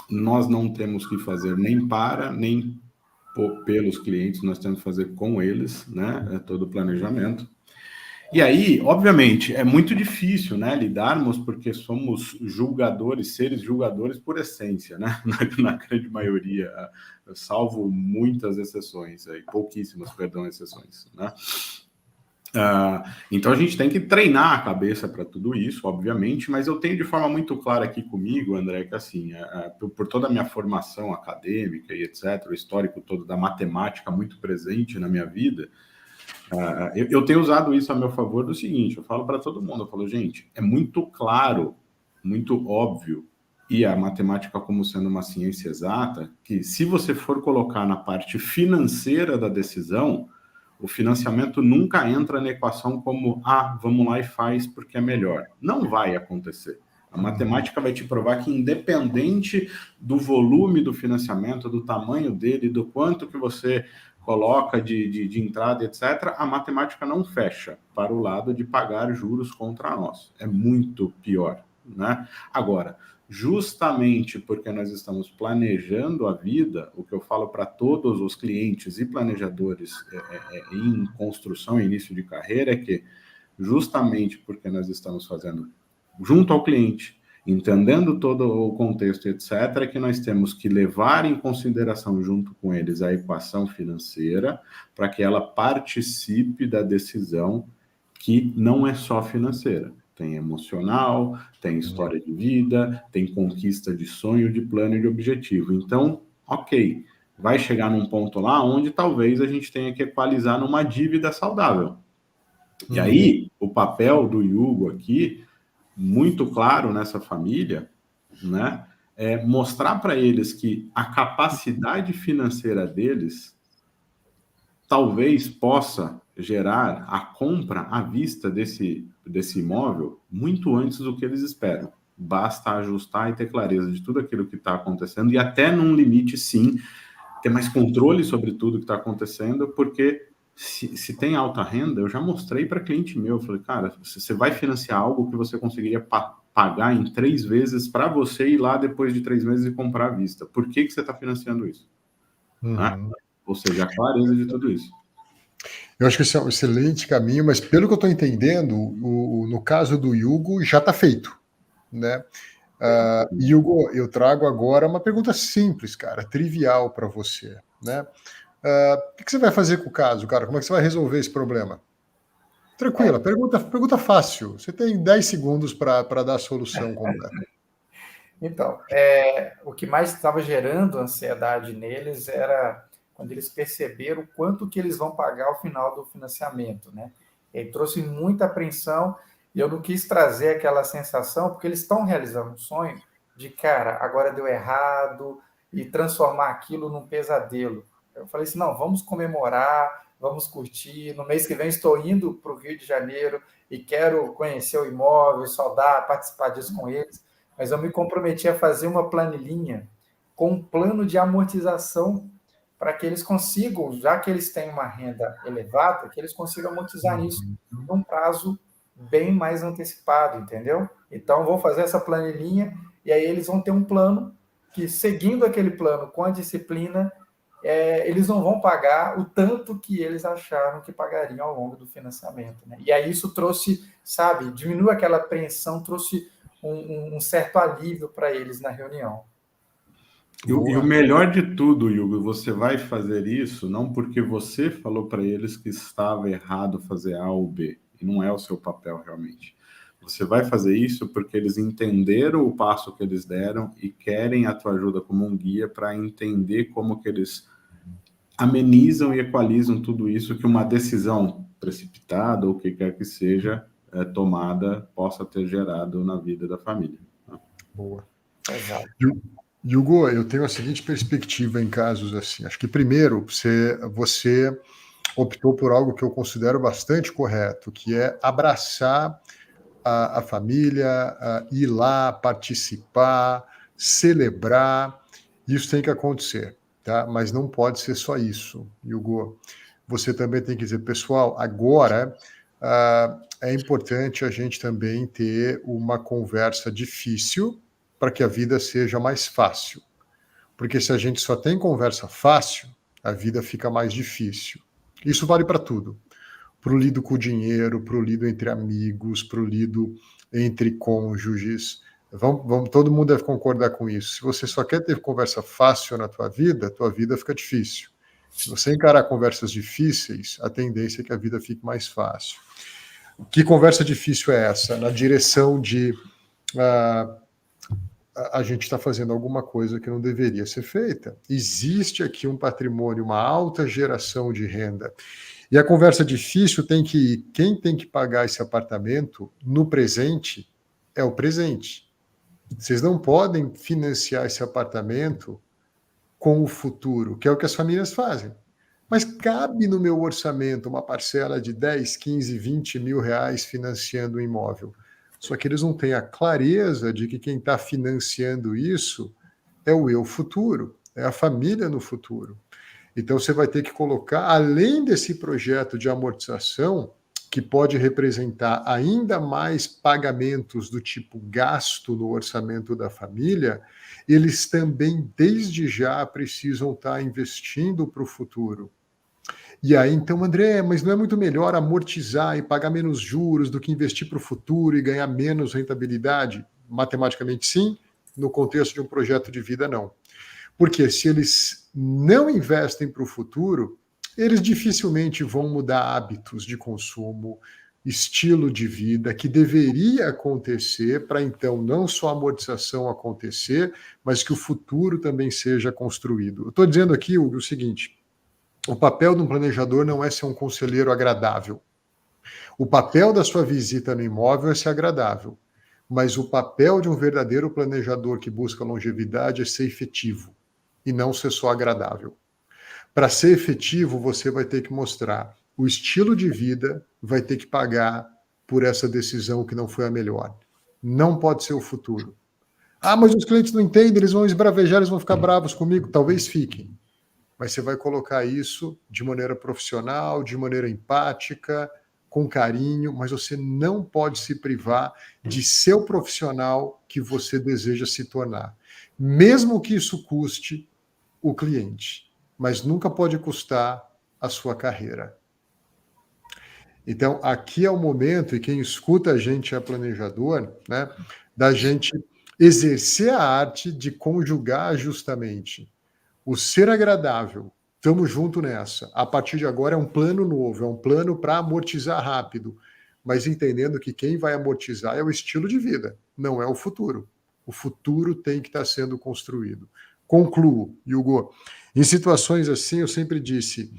nós não temos que fazer nem para, nem pelos clientes, nós temos que fazer com eles, né, todo o planejamento. E aí, obviamente, é muito difícil, né, lidarmos, porque somos julgadores, seres julgadores por essência, né, na grande maioria, salvo muitas exceções, pouquíssimas, perdão, exceções, né. Então a gente tem que treinar a cabeça para tudo isso, obviamente, mas eu tenho de forma muito clara aqui comigo, André, que assim, por toda a minha formação acadêmica e etc., o histórico todo da matemática muito presente na minha vida, eu tenho usado isso a meu favor do seguinte, eu falo para todo mundo, eu falo, gente, é muito claro, muito óbvio e a matemática como sendo uma ciência exata, que se você for colocar na parte financeira da decisão, o financiamento nunca entra na equação como, vamos lá e faz porque é melhor. Não vai acontecer. A matemática vai te provar que, independente do volume do financiamento, do tamanho dele, do quanto que você coloca de entrada, etc., a matemática não fecha para o lado de pagar juros contra nós. É muito pior, né? Agora, justamente porque nós estamos planejando a vida, o que eu falo para todos os clientes e planejadores em construção e início de carreira é que, justamente porque nós estamos fazendo junto ao cliente, entendendo todo o contexto, etc., que nós temos que levar em consideração junto com eles a equação financeira para que ela participe da decisão que não é só financeira. Tem emocional, tem história de vida, tem conquista de sonho, de plano e de objetivo. Então, ok, vai chegar num ponto lá onde talvez a gente tenha que equalizar numa dívida saudável. E aí, o papel do Hugo aqui, muito claro nessa família, né, é mostrar para eles que a capacidade financeira deles talvez possa gerar a compra à vista desse imóvel muito antes do que eles esperam. Basta ajustar e ter clareza de tudo aquilo que está acontecendo e até num limite, sim, ter mais controle sobre tudo que está acontecendo, porque se tem alta renda, eu já mostrei para cliente meu, eu falei, cara, você vai financiar algo que você conseguiria pagar em 3 vezes para você ir lá depois de 3 meses e comprar à vista. Por que você está financiando isso? Né? Ou seja, a clareza de tudo isso. Eu acho que esse é um excelente caminho, mas pelo que eu estou entendendo, no caso do Hugo, já está feito, né? Hugo, eu trago agora uma pergunta simples, cara, trivial para você, né? O que você vai fazer com o caso, cara? Como é que você vai resolver esse problema? Tranquila, pergunta fácil. Você tem 10 segundos para dar a solução completa. Então, o que mais estava gerando ansiedade neles era quando eles perceberam o quanto que eles vão pagar ao final do financiamento, né? E aí trouxe muita apreensão e eu não quis trazer aquela sensação, porque eles estão realizando um sonho de, cara, agora deu errado, e transformar aquilo num pesadelo. Eu falei assim, não, vamos comemorar, vamos curtir, no mês que vem estou indo para o Rio de Janeiro e quero conhecer o imóvel, saudar, participar disso com eles, mas eu me comprometi a fazer uma planilhinha com um plano de amortização para que eles consigam, já que eles têm uma renda elevada, que eles consigam amortizar isso num prazo bem mais antecipado, entendeu? Então, vou fazer essa planilhinha e aí eles vão ter um plano que, seguindo aquele plano com a disciplina, eles não vão pagar o tanto que eles acharam que pagariam ao longo do financiamento, né? E aí isso trouxe, sabe, diminuiu aquela apreensão, trouxe um certo alívio para eles na reunião. E o melhor de tudo, Hugo, você vai fazer isso não porque você falou para eles que estava errado fazer A ou B, e não é o seu papel realmente. Você vai fazer isso porque eles entenderam o passo que eles deram e querem a tua ajuda como um guia para entender como que eles amenizam e equalizam tudo isso, que uma decisão precipitada ou o que quer que seja tomada possa ter gerado na vida da família. Boa. Exato. Hugo, eu tenho a seguinte perspectiva em casos assim. Acho que primeiro você optou por algo que eu considero bastante correto, que é abraçar a família, ir lá, participar, celebrar. Isso tem que acontecer, tá? Mas não pode ser só isso, Hugo. Você também tem que dizer, pessoal, agora é importante a gente também ter uma conversa difícil para que a vida seja mais fácil. Porque se a gente só tem conversa fácil, a vida fica mais difícil. Isso vale para tudo. Para o lido com o dinheiro, para o lido entre amigos, para o lido entre cônjuges. Todo mundo deve concordar com isso. Se você só quer ter conversa fácil na tua vida fica difícil. Se você encarar conversas difíceis, a tendência é que a vida fique mais fácil. Que conversa difícil é essa? Na direção de a gente está fazendo alguma coisa que não deveria ser feita. Existe aqui um patrimônio, uma alta geração de renda. E a conversa difícil tem que ir. Quem tem que pagar esse apartamento no presente é o presente. Vocês não podem financiar esse apartamento com o futuro, que é o que as famílias fazem. Mas cabe no meu orçamento uma parcela de 10, 15, 20 mil reais financiando o imóvel. Só que eles não têm a clareza de que quem está financiando isso é o eu futuro, é a família no futuro. Então você vai ter que colocar, além desse projeto de amortização, que pode representar ainda mais pagamentos do tipo gasto no orçamento da família, eles também, desde já, precisam estar investindo para o futuro. E aí, então, André, mas não é muito melhor amortizar e pagar menos juros do que investir para o futuro e ganhar menos rentabilidade? Matematicamente, sim. No contexto de um projeto de vida, não. Porque se eles não investem para o futuro, eles dificilmente vão mudar hábitos de consumo, estilo de vida, que deveria acontecer para, então, não só a amortização acontecer, mas que o futuro também seja construído. Eu estou dizendo aqui o seguinte: o papel de um planejador não é ser um conselheiro agradável. O papel da sua visita no imóvel é ser agradável. Mas o papel de um verdadeiro planejador que busca longevidade é ser efetivo e não ser só agradável. Para ser efetivo, você vai ter que mostrar o estilo de vida, vai ter que pagar por essa decisão que não foi a melhor. Não pode ser o futuro. Ah, mas os clientes não entendem, eles vão esbravejar, eles vão ficar bravos comigo. Talvez fiquem. Mas você vai colocar isso de maneira profissional, de maneira empática, com carinho, mas você não pode se privar de ser o profissional que você deseja se tornar. Mesmo que isso custe o cliente, mas nunca pode custar a sua carreira. Então, aqui é o momento, e quem escuta a gente é planejador, né, da gente exercer a arte de conjugar justamente o ser agradável. Estamos juntos nessa. A partir de agora é um plano novo, é um plano para amortizar rápido, mas entendendo que quem vai amortizar é o estilo de vida, não é o futuro. O futuro tem que estar sendo construído. Concluo, Hugo. Em situações assim, eu sempre disse,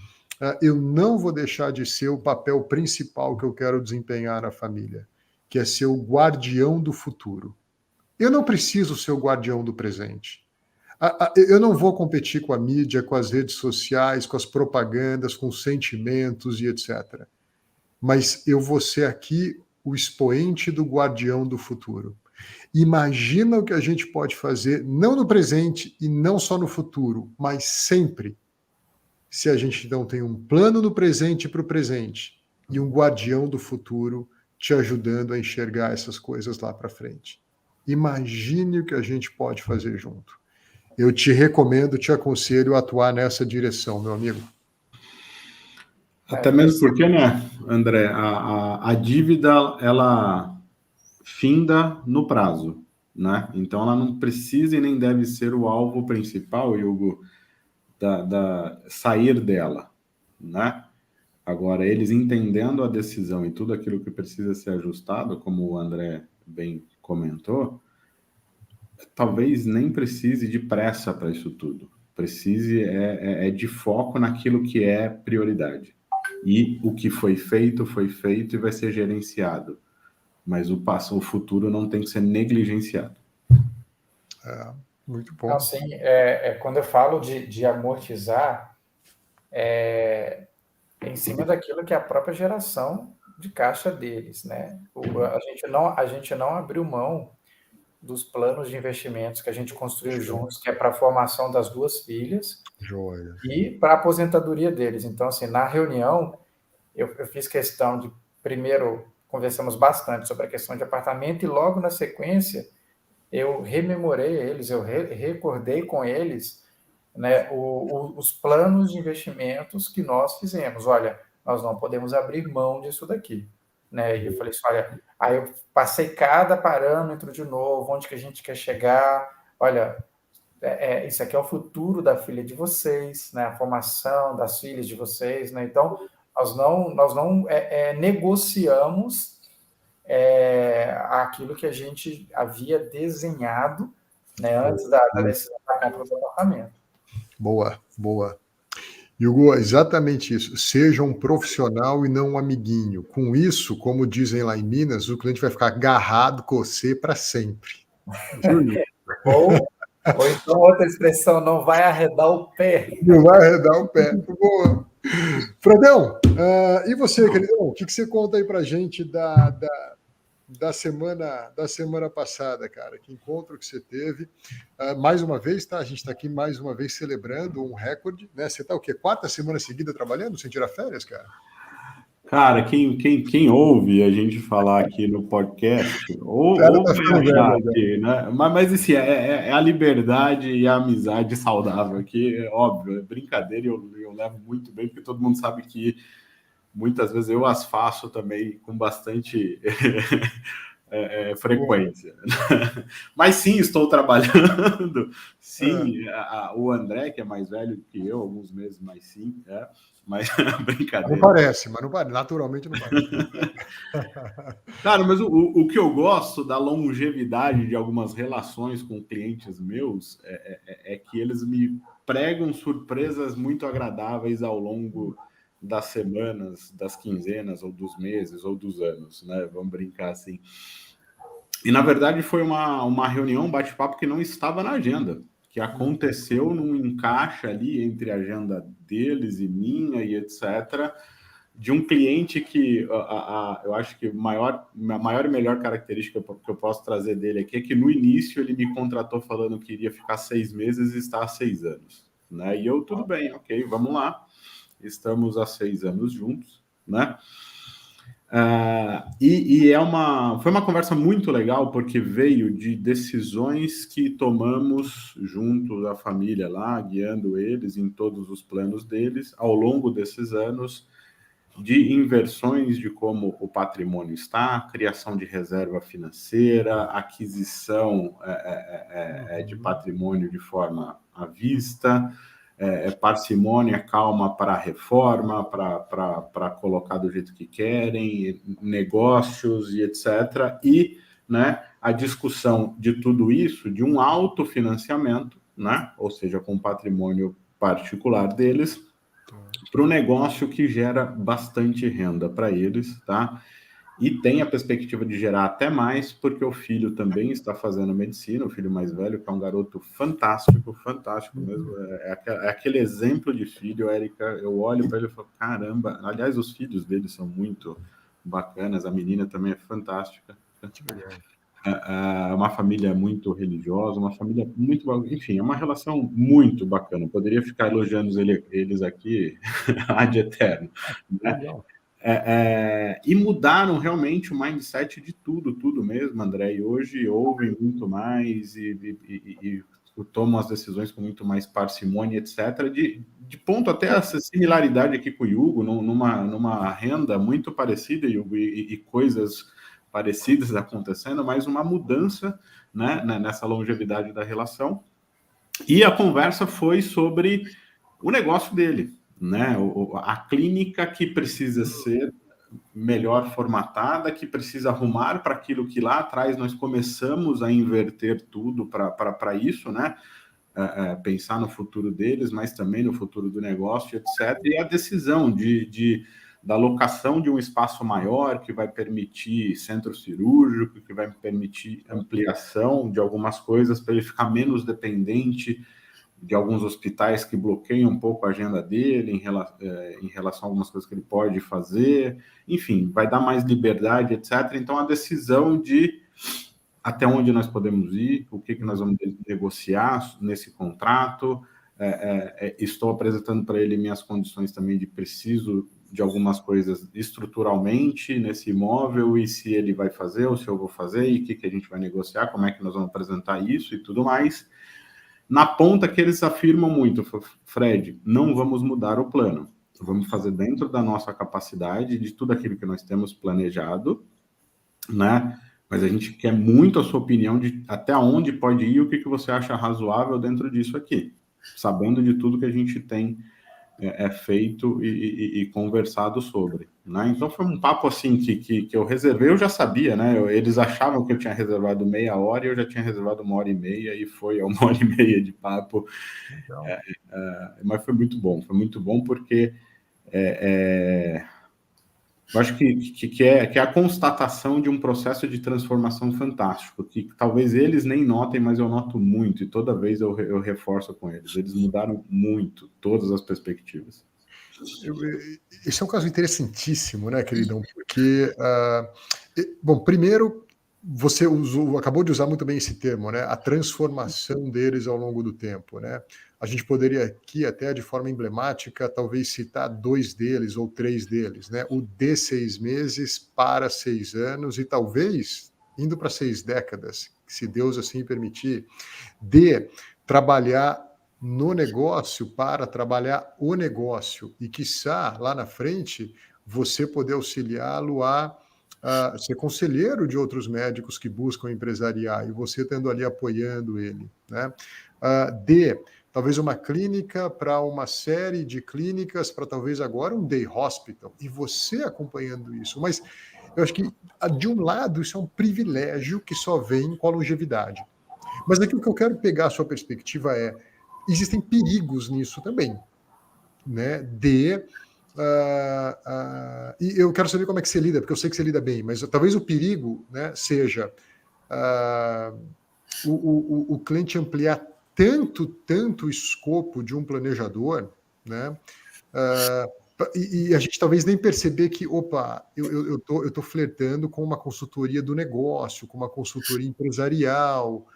eu não vou deixar de ser o papel principal que eu quero desempenhar na família, que é ser o guardião do futuro. Eu não preciso ser o guardião do presente. Eu não vou competir com a mídia, com as redes sociais, com as propagandas, com os sentimentos e etc. Mas eu vou ser aqui o expoente do guardião do futuro. Imagina o que a gente pode fazer, não no presente e não só no futuro, mas sempre, se a gente então tem um plano no presente para o presente e um guardião do futuro te ajudando a enxergar essas coisas lá para frente. Imagine o que a gente pode fazer junto. Eu te recomendo, te aconselho a atuar nessa direção, meu amigo. Até mesmo porque, né, André, a dívida, ela finda no prazo, né? Então, ela não precisa e nem deve ser o alvo principal, Hugo, da sair dela, né? Agora, eles entendendo a decisão e tudo aquilo que precisa ser ajustado, como o André bem comentou, talvez nem precise de pressa para isso tudo. Precise de foco naquilo que é prioridade. E o que foi feito e vai ser gerenciado. Mas o futuro não tem que ser negligenciado. Muito bom. Assim, quando eu falo de amortizar, em cima daquilo que é a própria geração de caixa deles, né? A gente não abriu mão dos planos de investimentos que a gente construiu juntos, que é para a formação das duas filhas. Joia. E para a aposentadoria deles. Então, assim, na reunião, eu fiz questão de, primeiro, conversamos bastante sobre a questão de apartamento e logo na sequência eu rememorei eles, eu recordei com eles, né, os planos de investimentos que nós fizemos. Olha, nós não podemos abrir mão disso daqui. Né? E eu falei assim, olha, aí eu passei cada parâmetro de novo, onde que a gente quer chegar, olha, isso aqui é o futuro da filha de vocês, né? A formação das filhas de vocês, né? Então, nós não negociamos aquilo que a gente havia desenhado, né, antes da decisão da compra do apartamento. Boa, boa. Hugo, exatamente isso. Seja um profissional e não um amiguinho. Com isso, como dizem lá em Minas, o cliente vai ficar agarrado com você para sempre. Ou então outra expressão, não vai arredar o pé. Não vai arredar o pé. Boa. Fredão, e você, queridão? O que você conta aí pra gente da semana passada, cara? Que encontro que você teve? Mais uma vez, tá? A gente está aqui mais uma vez celebrando um recorde, né? Você tá o quê? 4ª semana seguida trabalhando sem tirar férias, cara? Cara, quem ouve a gente falar aqui no podcast, ou Tá vai achar aqui, né? Mas assim, é a liberdade e a amizade saudável aqui, é óbvio, é brincadeira e eu levo muito bem, porque todo mundo sabe que muitas vezes eu as faço também com bastante frequência. Mas sim, estou trabalhando. Sim, o André, que é mais velho que eu, alguns meses, mas sim, mas brincadeira. Não parece, naturalmente não parece. Cara, mas o que eu gosto da longevidade de algumas relações com clientes meus é que eles me pregam surpresas muito agradáveis ao longo das semanas, das quinzenas, ou dos meses, ou dos anos, né? Vamos brincar assim. E, na verdade, foi uma reunião, um bate-papo que não estava na agenda, que aconteceu num encaixe ali entre a agenda deles e minha e etc., de um cliente que eu acho que a maior e melhor característica que eu posso trazer dele aqui é que no início ele me contratou falando que iria ficar 6 meses e está há 6 anos. Né? E eu, tudo bem, ok, vamos lá. Estamos há 6 anos juntos, né? Foi uma conversa muito legal, porque veio de decisões que tomamos junto da família lá, guiando eles em todos os planos deles, ao longo desses anos, de inversões de como o patrimônio está, criação de reserva financeira, aquisição de patrimônio de forma à vista, parcimônia, calma para a reforma, para colocar do jeito que querem, negócios e etc. E, né, a discussão de tudo isso, de um autofinanciamento, né, ou seja, com patrimônio particular deles, para um negócio que gera bastante renda para eles, tá? E tem a perspectiva de gerar até mais, porque o filho também está fazendo medicina, o filho mais velho, que é um garoto fantástico, fantástico mesmo. É aquele exemplo de filho, Érica. Eu olho para ele e falo, caramba. Aliás, os filhos dele são muito bacanas, a menina também é fantástica. É uma família muito religiosa, uma família muito... Enfim, é uma relação muito bacana. Eu poderia ficar elogiando eles aqui ad eterno, né? Legal. E mudaram realmente o mindset de tudo mesmo, André. E hoje ouvem muito mais e tomam as decisões com muito mais parcimônia, etc. De ponto até essa similaridade aqui com o Hugo, numa renda muito parecida, Hugo, e coisas parecidas acontecendo, mas uma mudança, né, nessa longevidade da relação. E a conversa foi sobre o negócio dele, né? A clínica que precisa ser melhor formatada, que precisa arrumar para aquilo que lá atrás nós começamos a inverter tudo para isso, né? Pensar no futuro deles, mas também no futuro do negócio, etc. E a decisão da locação de um espaço maior que vai permitir centro cirúrgico, que vai permitir ampliação de algumas coisas para ele ficar menos dependente de alguns hospitais que bloqueiam um pouco a agenda dele em relação a algumas coisas que ele pode fazer. Enfim, vai dar mais liberdade, etc. Então, a decisão de até onde nós podemos ir, o que nós vamos negociar nesse contrato. Estou apresentando para ele minhas condições também de preciso de algumas coisas estruturalmente nesse imóvel, e se ele vai fazer ou se eu vou fazer, e o que a gente vai negociar, como é que nós vamos apresentar isso e tudo mais. Na ponta que eles afirmam muito, Fred, não vamos mudar o plano, vamos fazer dentro da nossa capacidade, de tudo aquilo que nós temos planejado, né? Mas a gente quer muito a sua opinião de até onde pode ir, o que você acha razoável dentro disso aqui, sabendo de tudo que a gente tem feito e conversado sobre, né? Então foi um papo assim que eu reservei, eu já sabia, né? Eles achavam que eu tinha reservado meia hora e eu já tinha reservado 1h30 e foi a 1h30 de papo. Mas foi muito bom porque Eu acho que é a constatação de um processo de transformação fantástico, que talvez eles nem notem, mas eu noto muito, e toda vez eu reforço com eles. Eles mudaram muito, todas as perspectivas. Esse é um caso interessantíssimo, né, queridão? Porque, bom, primeiro, você acabou de usar muito bem esse termo, né? A transformação deles ao longo do tempo, né? A gente poderia aqui, até de forma emblemática, talvez citar 2 deles ou 3 deles, né? O de 6 meses para 6 anos e talvez indo para 6 décadas, se Deus assim permitir, de trabalhar no negócio para trabalhar o negócio e, quiçá, lá na frente, você poder auxiliá-lo a ser conselheiro de outros médicos que buscam empresariar e você tendo ali apoiando ele, né? Talvez uma clínica para uma série de clínicas, para talvez agora um day hospital, e você acompanhando isso. Mas eu acho que, de um lado, isso é um privilégio que só vem com a longevidade. Mas aqui o que eu quero pegar a sua perspectiva é, existem perigos nisso também, né? E eu quero saber como é que você lida, porque eu sei que você lida bem, mas talvez o perigo, né, seja o cliente ampliar tanto o escopo de um planejador, né? E a gente talvez nem perceber que, opa, eu tô flertando com uma consultoria do negócio, com uma consultoria empresarial,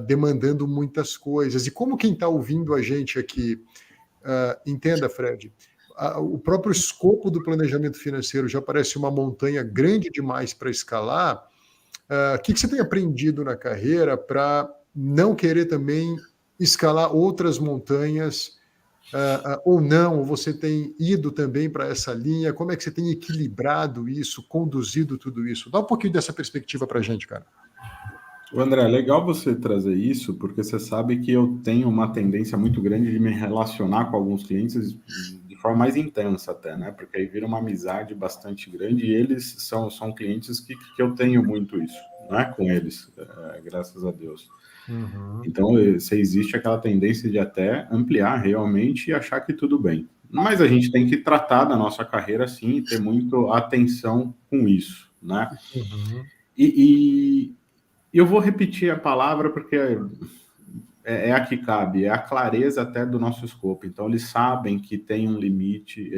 demandando muitas coisas. E como quem está ouvindo a gente aqui, entenda, Fred, o próprio escopo do planejamento financeiro já parece uma montanha grande demais para escalar. O que você tem aprendido na carreira para não querer também escalar outras montanhas, ou não? Ou você tem ido também para essa linha? Como é que você tem equilibrado isso, conduzido tudo isso? Dá um pouquinho dessa perspectiva para a gente, cara. André, é legal você trazer isso, porque você sabe que eu tenho uma tendência muito grande de me relacionar com alguns clientes de forma mais intensa até, né? Porque aí vira uma amizade bastante grande e eles são clientes que eu tenho muito isso, né? Com eles, graças a Deus. Uhum. Então, se existe aquela tendência de até ampliar realmente e achar que tudo bem. Mas a gente tem que tratar da nossa carreira assim, e ter muito atenção com isso, né? Uhum. E eu vou repetir a palavra porque é a que cabe, é a clareza até do nosso escopo. Então, eles sabem que tem um limite.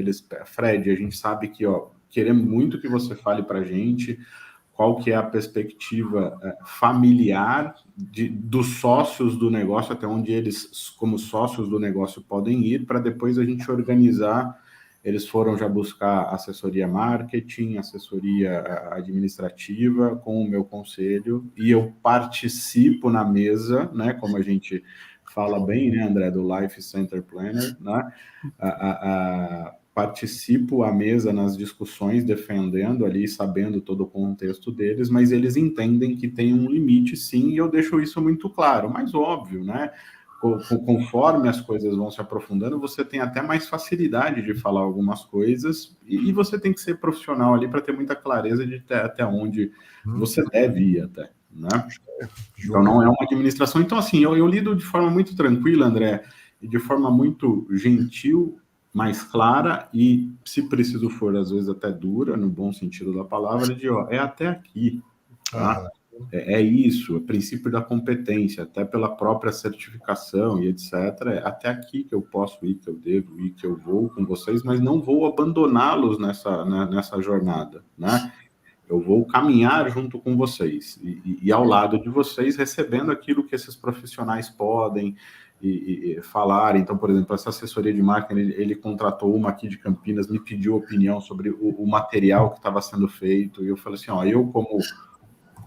Fred, a gente sabe que, queremos muito que você fale para a gente qual que é a perspectiva familiar dos sócios do negócio, até onde eles, como sócios do negócio, podem ir, para depois a gente organizar. Eles foram já buscar assessoria marketing, assessoria administrativa com o meu conselho, e eu participo na mesa, né, como a gente fala bem, né, André, do Life Center Planner, né, participo à mesa nas discussões, defendendo ali, sabendo todo o contexto deles, mas eles entendem que tem um limite, sim, e eu deixo isso muito claro, mas óbvio, né? Conforme as coisas vão se aprofundando, você tem até mais facilidade de falar algumas coisas, e você tem que ser profissional ali para ter muita clareza de até onde você deve ir até, né? Então, não é uma administração. Então, assim, eu lido de forma muito tranquila, André, e de forma muito gentil, mais clara e, se preciso for, às vezes até dura, no bom sentido da palavra, de, é até aqui, tá? É isso, é princípio da competência, até pela própria certificação e etc. É até aqui que eu posso ir, que eu devo ir, que eu vou com vocês, mas não vou abandoná-los nessa jornada, né? Eu vou caminhar junto com vocês e ao lado de vocês, recebendo aquilo que esses profissionais podem e falar. Então, por exemplo, essa assessoria de marketing, ele contratou uma aqui de Campinas, me pediu opinião sobre o material que estava sendo feito, e eu falei assim, eu como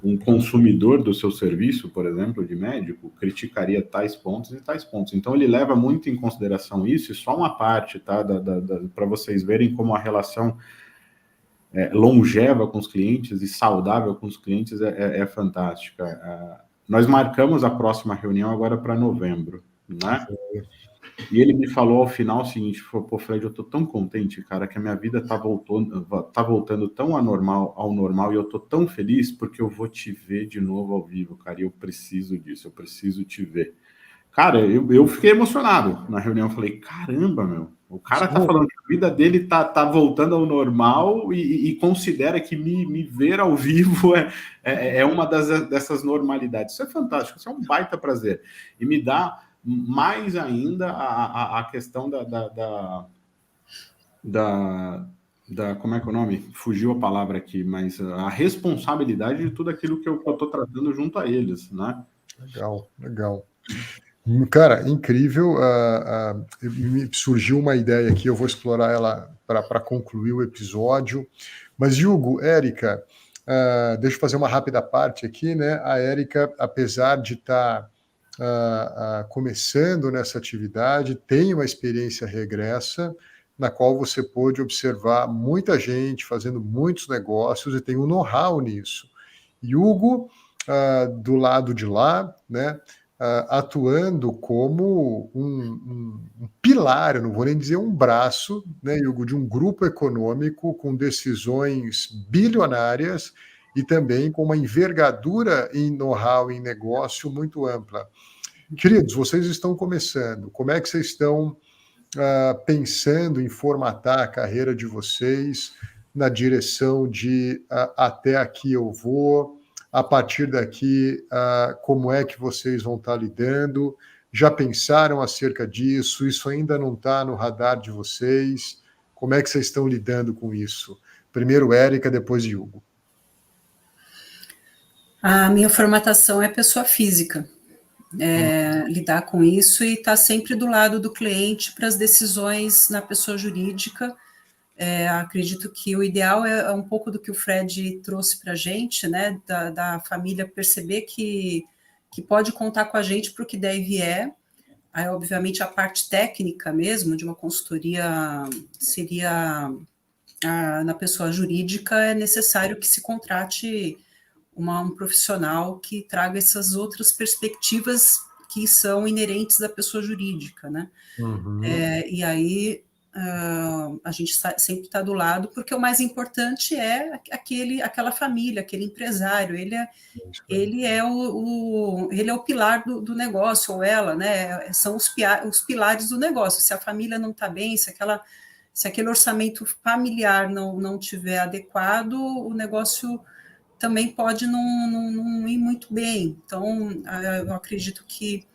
um consumidor do seu serviço, por exemplo, de médico, criticaria tais pontos e tais pontos. Então, ele leva muito em consideração isso, e só uma parte, tá, para vocês verem como a relação longeva com os clientes e saudável com os clientes é fantástica. Nós marcamos a próxima reunião agora para novembro, né? E ele me falou ao final o seguinte, pô, Fred, eu tô tão contente, cara, que a minha vida tá voltando tão ao normal, e eu tô tão feliz porque eu vou te ver de novo ao vivo, cara, e eu preciso disso, eu preciso te ver. Cara, eu fiquei emocionado na reunião. Falei, caramba, meu, o cara tá falando que a vida dele tá voltando ao normal e considera que me ver ao vivo é uma dessas normalidades. Isso é fantástico, isso é um baita prazer. E me dá mais ainda a questão como é que é o nome? Fugiu a palavra aqui, mas a responsabilidade de tudo aquilo que eu estou tratando junto a eles, né? Legal, legal. Cara, incrível. Me surgiu uma ideia aqui, eu vou explorar ela para concluir o episódio. Mas, Hugo, Érica, deixa eu fazer uma rápida parte aqui, né? A Érica, apesar de estar começando nessa atividade, tem uma experiência regressa, na qual você pôde observar muita gente fazendo muitos negócios e tem um know-how nisso. E Hugo, do lado de lá, né? Atuando como um pilar, eu não vou nem dizer um braço, né, Hugo, de um grupo econômico com decisões bilionárias e também com uma envergadura em know-how, em negócio muito ampla. Queridos, vocês estão começando, como é que vocês estão pensando em formatar a carreira de vocês na direção de até aqui eu vou, a partir daqui, como é que vocês vão estar lidando? Já pensaram acerca disso? Isso ainda não está no radar de vocês? Como é que vocês estão lidando com isso? Primeiro Érica, depois Hugo. A minha formatação é pessoa física. Lidar com isso e estar sempre do lado do cliente para as decisões na pessoa jurídica. Acredito que o ideal é um pouco do que o Fred trouxe para a gente, né, da família perceber que pode contar com a gente para o que der e vier. Aí, obviamente, a parte técnica mesmo de uma consultoria seria na pessoa jurídica, é necessário que se contrate um profissional que traga essas outras perspectivas que são inerentes da pessoa jurídica, né? Uhum. E aí a gente sempre está do lado, porque o mais importante é aquela família, aquele empresário, ele é o pilar do negócio, ou ela, né? São os pilares do negócio. Se a família não está bem, se aquele orçamento familiar não tiver adequado, o negócio também pode não ir muito bem. Então, eu acredito que,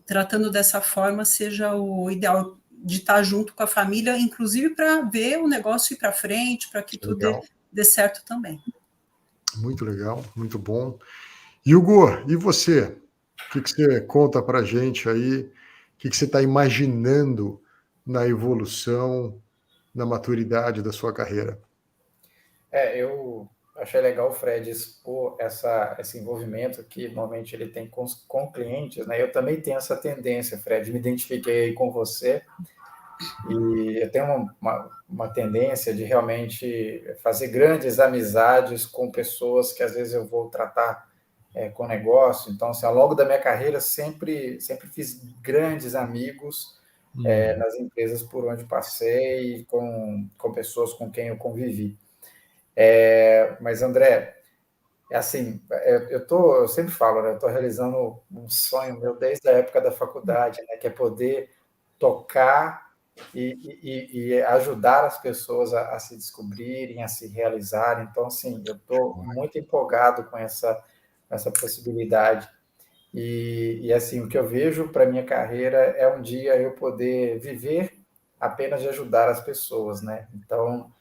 tratando dessa forma, seja o ideal de estar junto com a família, inclusive para ver o negócio ir para frente, para que tudo dê certo também. Muito legal, muito bom. Hugo, e você? O que você conta para a gente aí? O que você está imaginando na evolução, na maturidade da sua carreira? Eu achei legal o Fred expor esse envolvimento que normalmente ele tem com clientes, né? Eu também tenho essa tendência, Fred, me identifiquei com você e eu tenho uma tendência de realmente fazer grandes amizades com pessoas que às vezes eu vou tratar com negócio. Então, assim, ao longo da minha carreira, sempre fiz grandes amigos nas empresas por onde passei, com pessoas com quem eu convivi. Mas, André, assim, eu sempre falo, né, eu estou realizando um sonho meu desde a época da faculdade, né, que é poder tocar e ajudar as pessoas a se descobrirem, a se realizarem. Então, assim, eu estou muito empolgado com essa possibilidade. E assim, o que eu vejo para a minha carreira é um dia eu poder viver apenas de ajudar as pessoas, né? Então,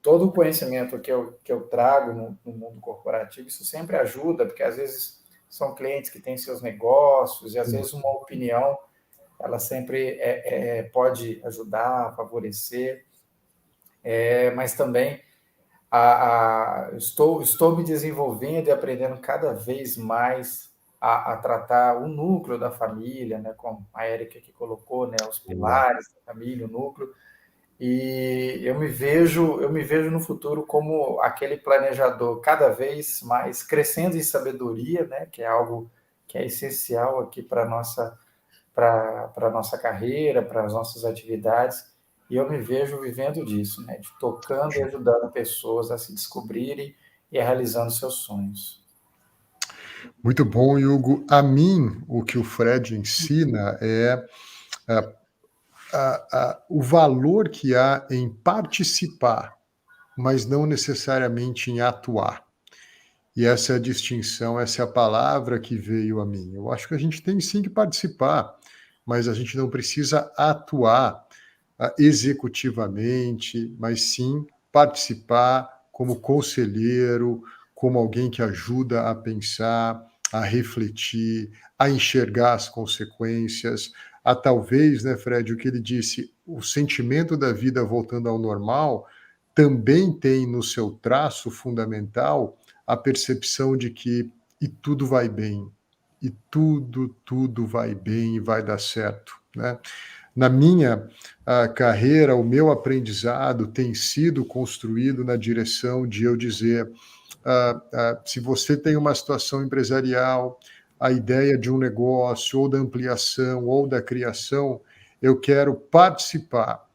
todo o conhecimento que eu trago no mundo corporativo, isso sempre ajuda, porque às vezes são clientes que têm seus negócios e às vezes uma opinião, ela sempre pode ajudar, favorecer, mas também estou me desenvolvendo e aprendendo cada vez mais a tratar o núcleo da família, né, como a Érica que colocou, né, os pilares da família, o núcleo. E eu me vejo no futuro como aquele planejador cada vez mais crescendo em sabedoria, né, que é algo que é essencial aqui para a nossa carreira, para as nossas atividades. E eu me vejo vivendo disso, né, de tocando e ajudando pessoas a se descobrirem e realizando seus sonhos. Muito bom, Hugo. A mim, o que o Fred ensina é o valor que há em participar, mas não necessariamente em atuar. E essa é a distinção, essa é a palavra que veio a mim. Eu acho que a gente tem sim que participar, mas a gente não precisa atuar executivamente, mas sim participar como conselheiro, como alguém que ajuda a pensar, a refletir, a enxergar as consequências, a talvez, né, Fred, o que ele disse, o sentimento da vida voltando ao normal também tem no seu traço fundamental a percepção de que e tudo vai bem, e tudo vai bem e vai dar certo, né? Na minha carreira, o meu aprendizado tem sido construído na direção de eu dizer, se você tem uma situação empresarial, a ideia de um negócio, ou da ampliação, ou da criação, eu quero participar,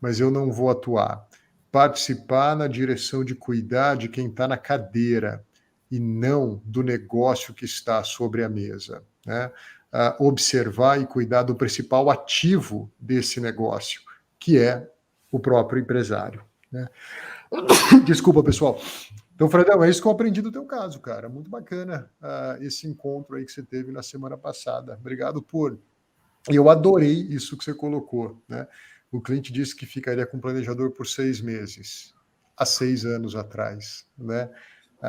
mas eu não vou atuar. Participar na direção de cuidar de quem está na cadeira e não do negócio que está sobre a mesa, né? Observar e cuidar do principal ativo desse negócio, que é o próprio empresário, né? Desculpa, pessoal. Então, Fredão, é isso que eu aprendi do teu caso, cara. Muito bacana esse encontro aí que você teve na semana passada. Obrigado por... Eu adorei isso que você colocou, né? O cliente disse que ficaria com o planejador por 6 meses, há 6 anos atrás, né?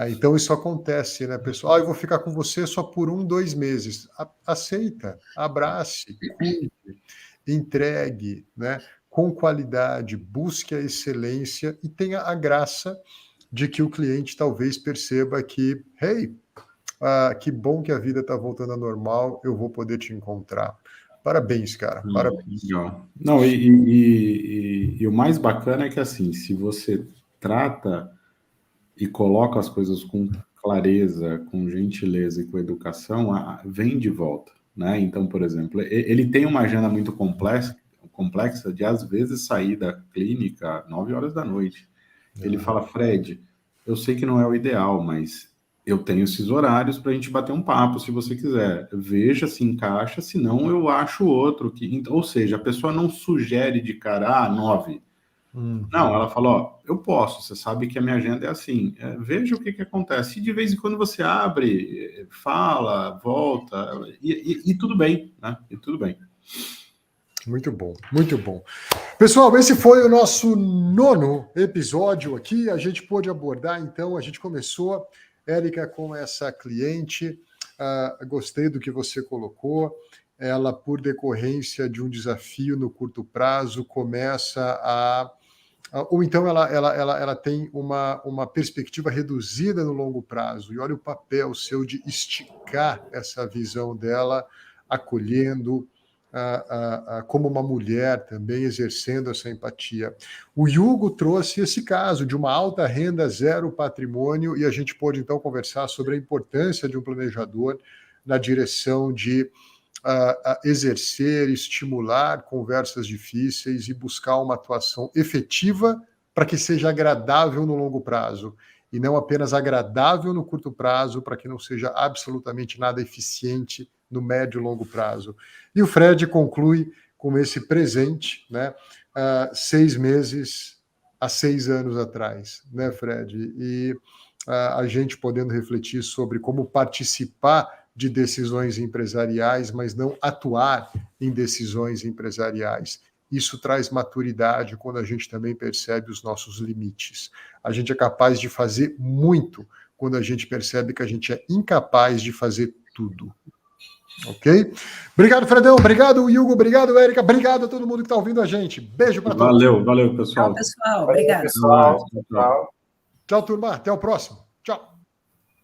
Então isso acontece, né, pessoal? Eu vou ficar com você só por 1, 2 meses. Aceita, abrace, cuide, entregue, né? Com qualidade, busque a excelência e tenha a graça de que o cliente talvez perceba que, hey, que bom que a vida está voltando ao normal, eu vou poder te encontrar. Parabéns, cara. Parabéns. Legal. Não, e o mais bacana é que, assim, se você trata e coloca as coisas com clareza, com gentileza e com educação, vem de volta, né? Então, por exemplo, ele tem uma agenda muito complexa de, às vezes, sair da clínica às 9 horas da noite. Ele fala, Fred, eu sei que não é o ideal, mas eu tenho esses horários para a gente bater um papo, se você quiser. Veja se encaixa, senão eu acho outro. Ou seja, a pessoa não sugere de cara, 9. Não, ela fala, ó, eu posso, você sabe que a minha agenda é assim. Veja o que acontece. E de vez em quando você abre, fala, volta, e tudo bem, né? E tudo bem. Muito bom, muito bom. Pessoal, esse foi o nosso 9º episódio aqui. A gente pôde abordar, então, a gente começou, Érica, com essa cliente. Gostei do que você colocou. Ela, por decorrência de um desafio no curto prazo, começa ou então ela tem uma perspectiva reduzida no longo prazo. E olha o papel seu de esticar essa visão dela, acolhendo, como uma mulher também, exercendo essa empatia. O Hugo trouxe esse caso de uma alta renda, 0 patrimônio, e a gente pôde então conversar sobre a importância de um planejador na direção de exercer, estimular conversas difíceis e buscar uma atuação efetiva para que seja agradável no longo prazo, e não apenas agradável no curto prazo, para que não seja absolutamente nada eficiente no médio e longo prazo. E o Fred conclui com esse presente, né? 6 meses há 6 anos atrás, né, Fred? E a gente podendo refletir sobre como participar de decisões empresariais, mas não atuar em decisões empresariais. Isso traz maturidade quando a gente também percebe os nossos limites. A gente é capaz de fazer muito quando a gente percebe que a gente é incapaz de fazer tudo. Ok? Obrigado, Fredão. Obrigado, Hugo. Obrigado, Érica. Obrigado a todo mundo que está ouvindo a gente. Beijo para todos. Valeu, pessoal. Tchau, pessoal. Obrigado. Pessoal. Tchau, turma. Até o próximo.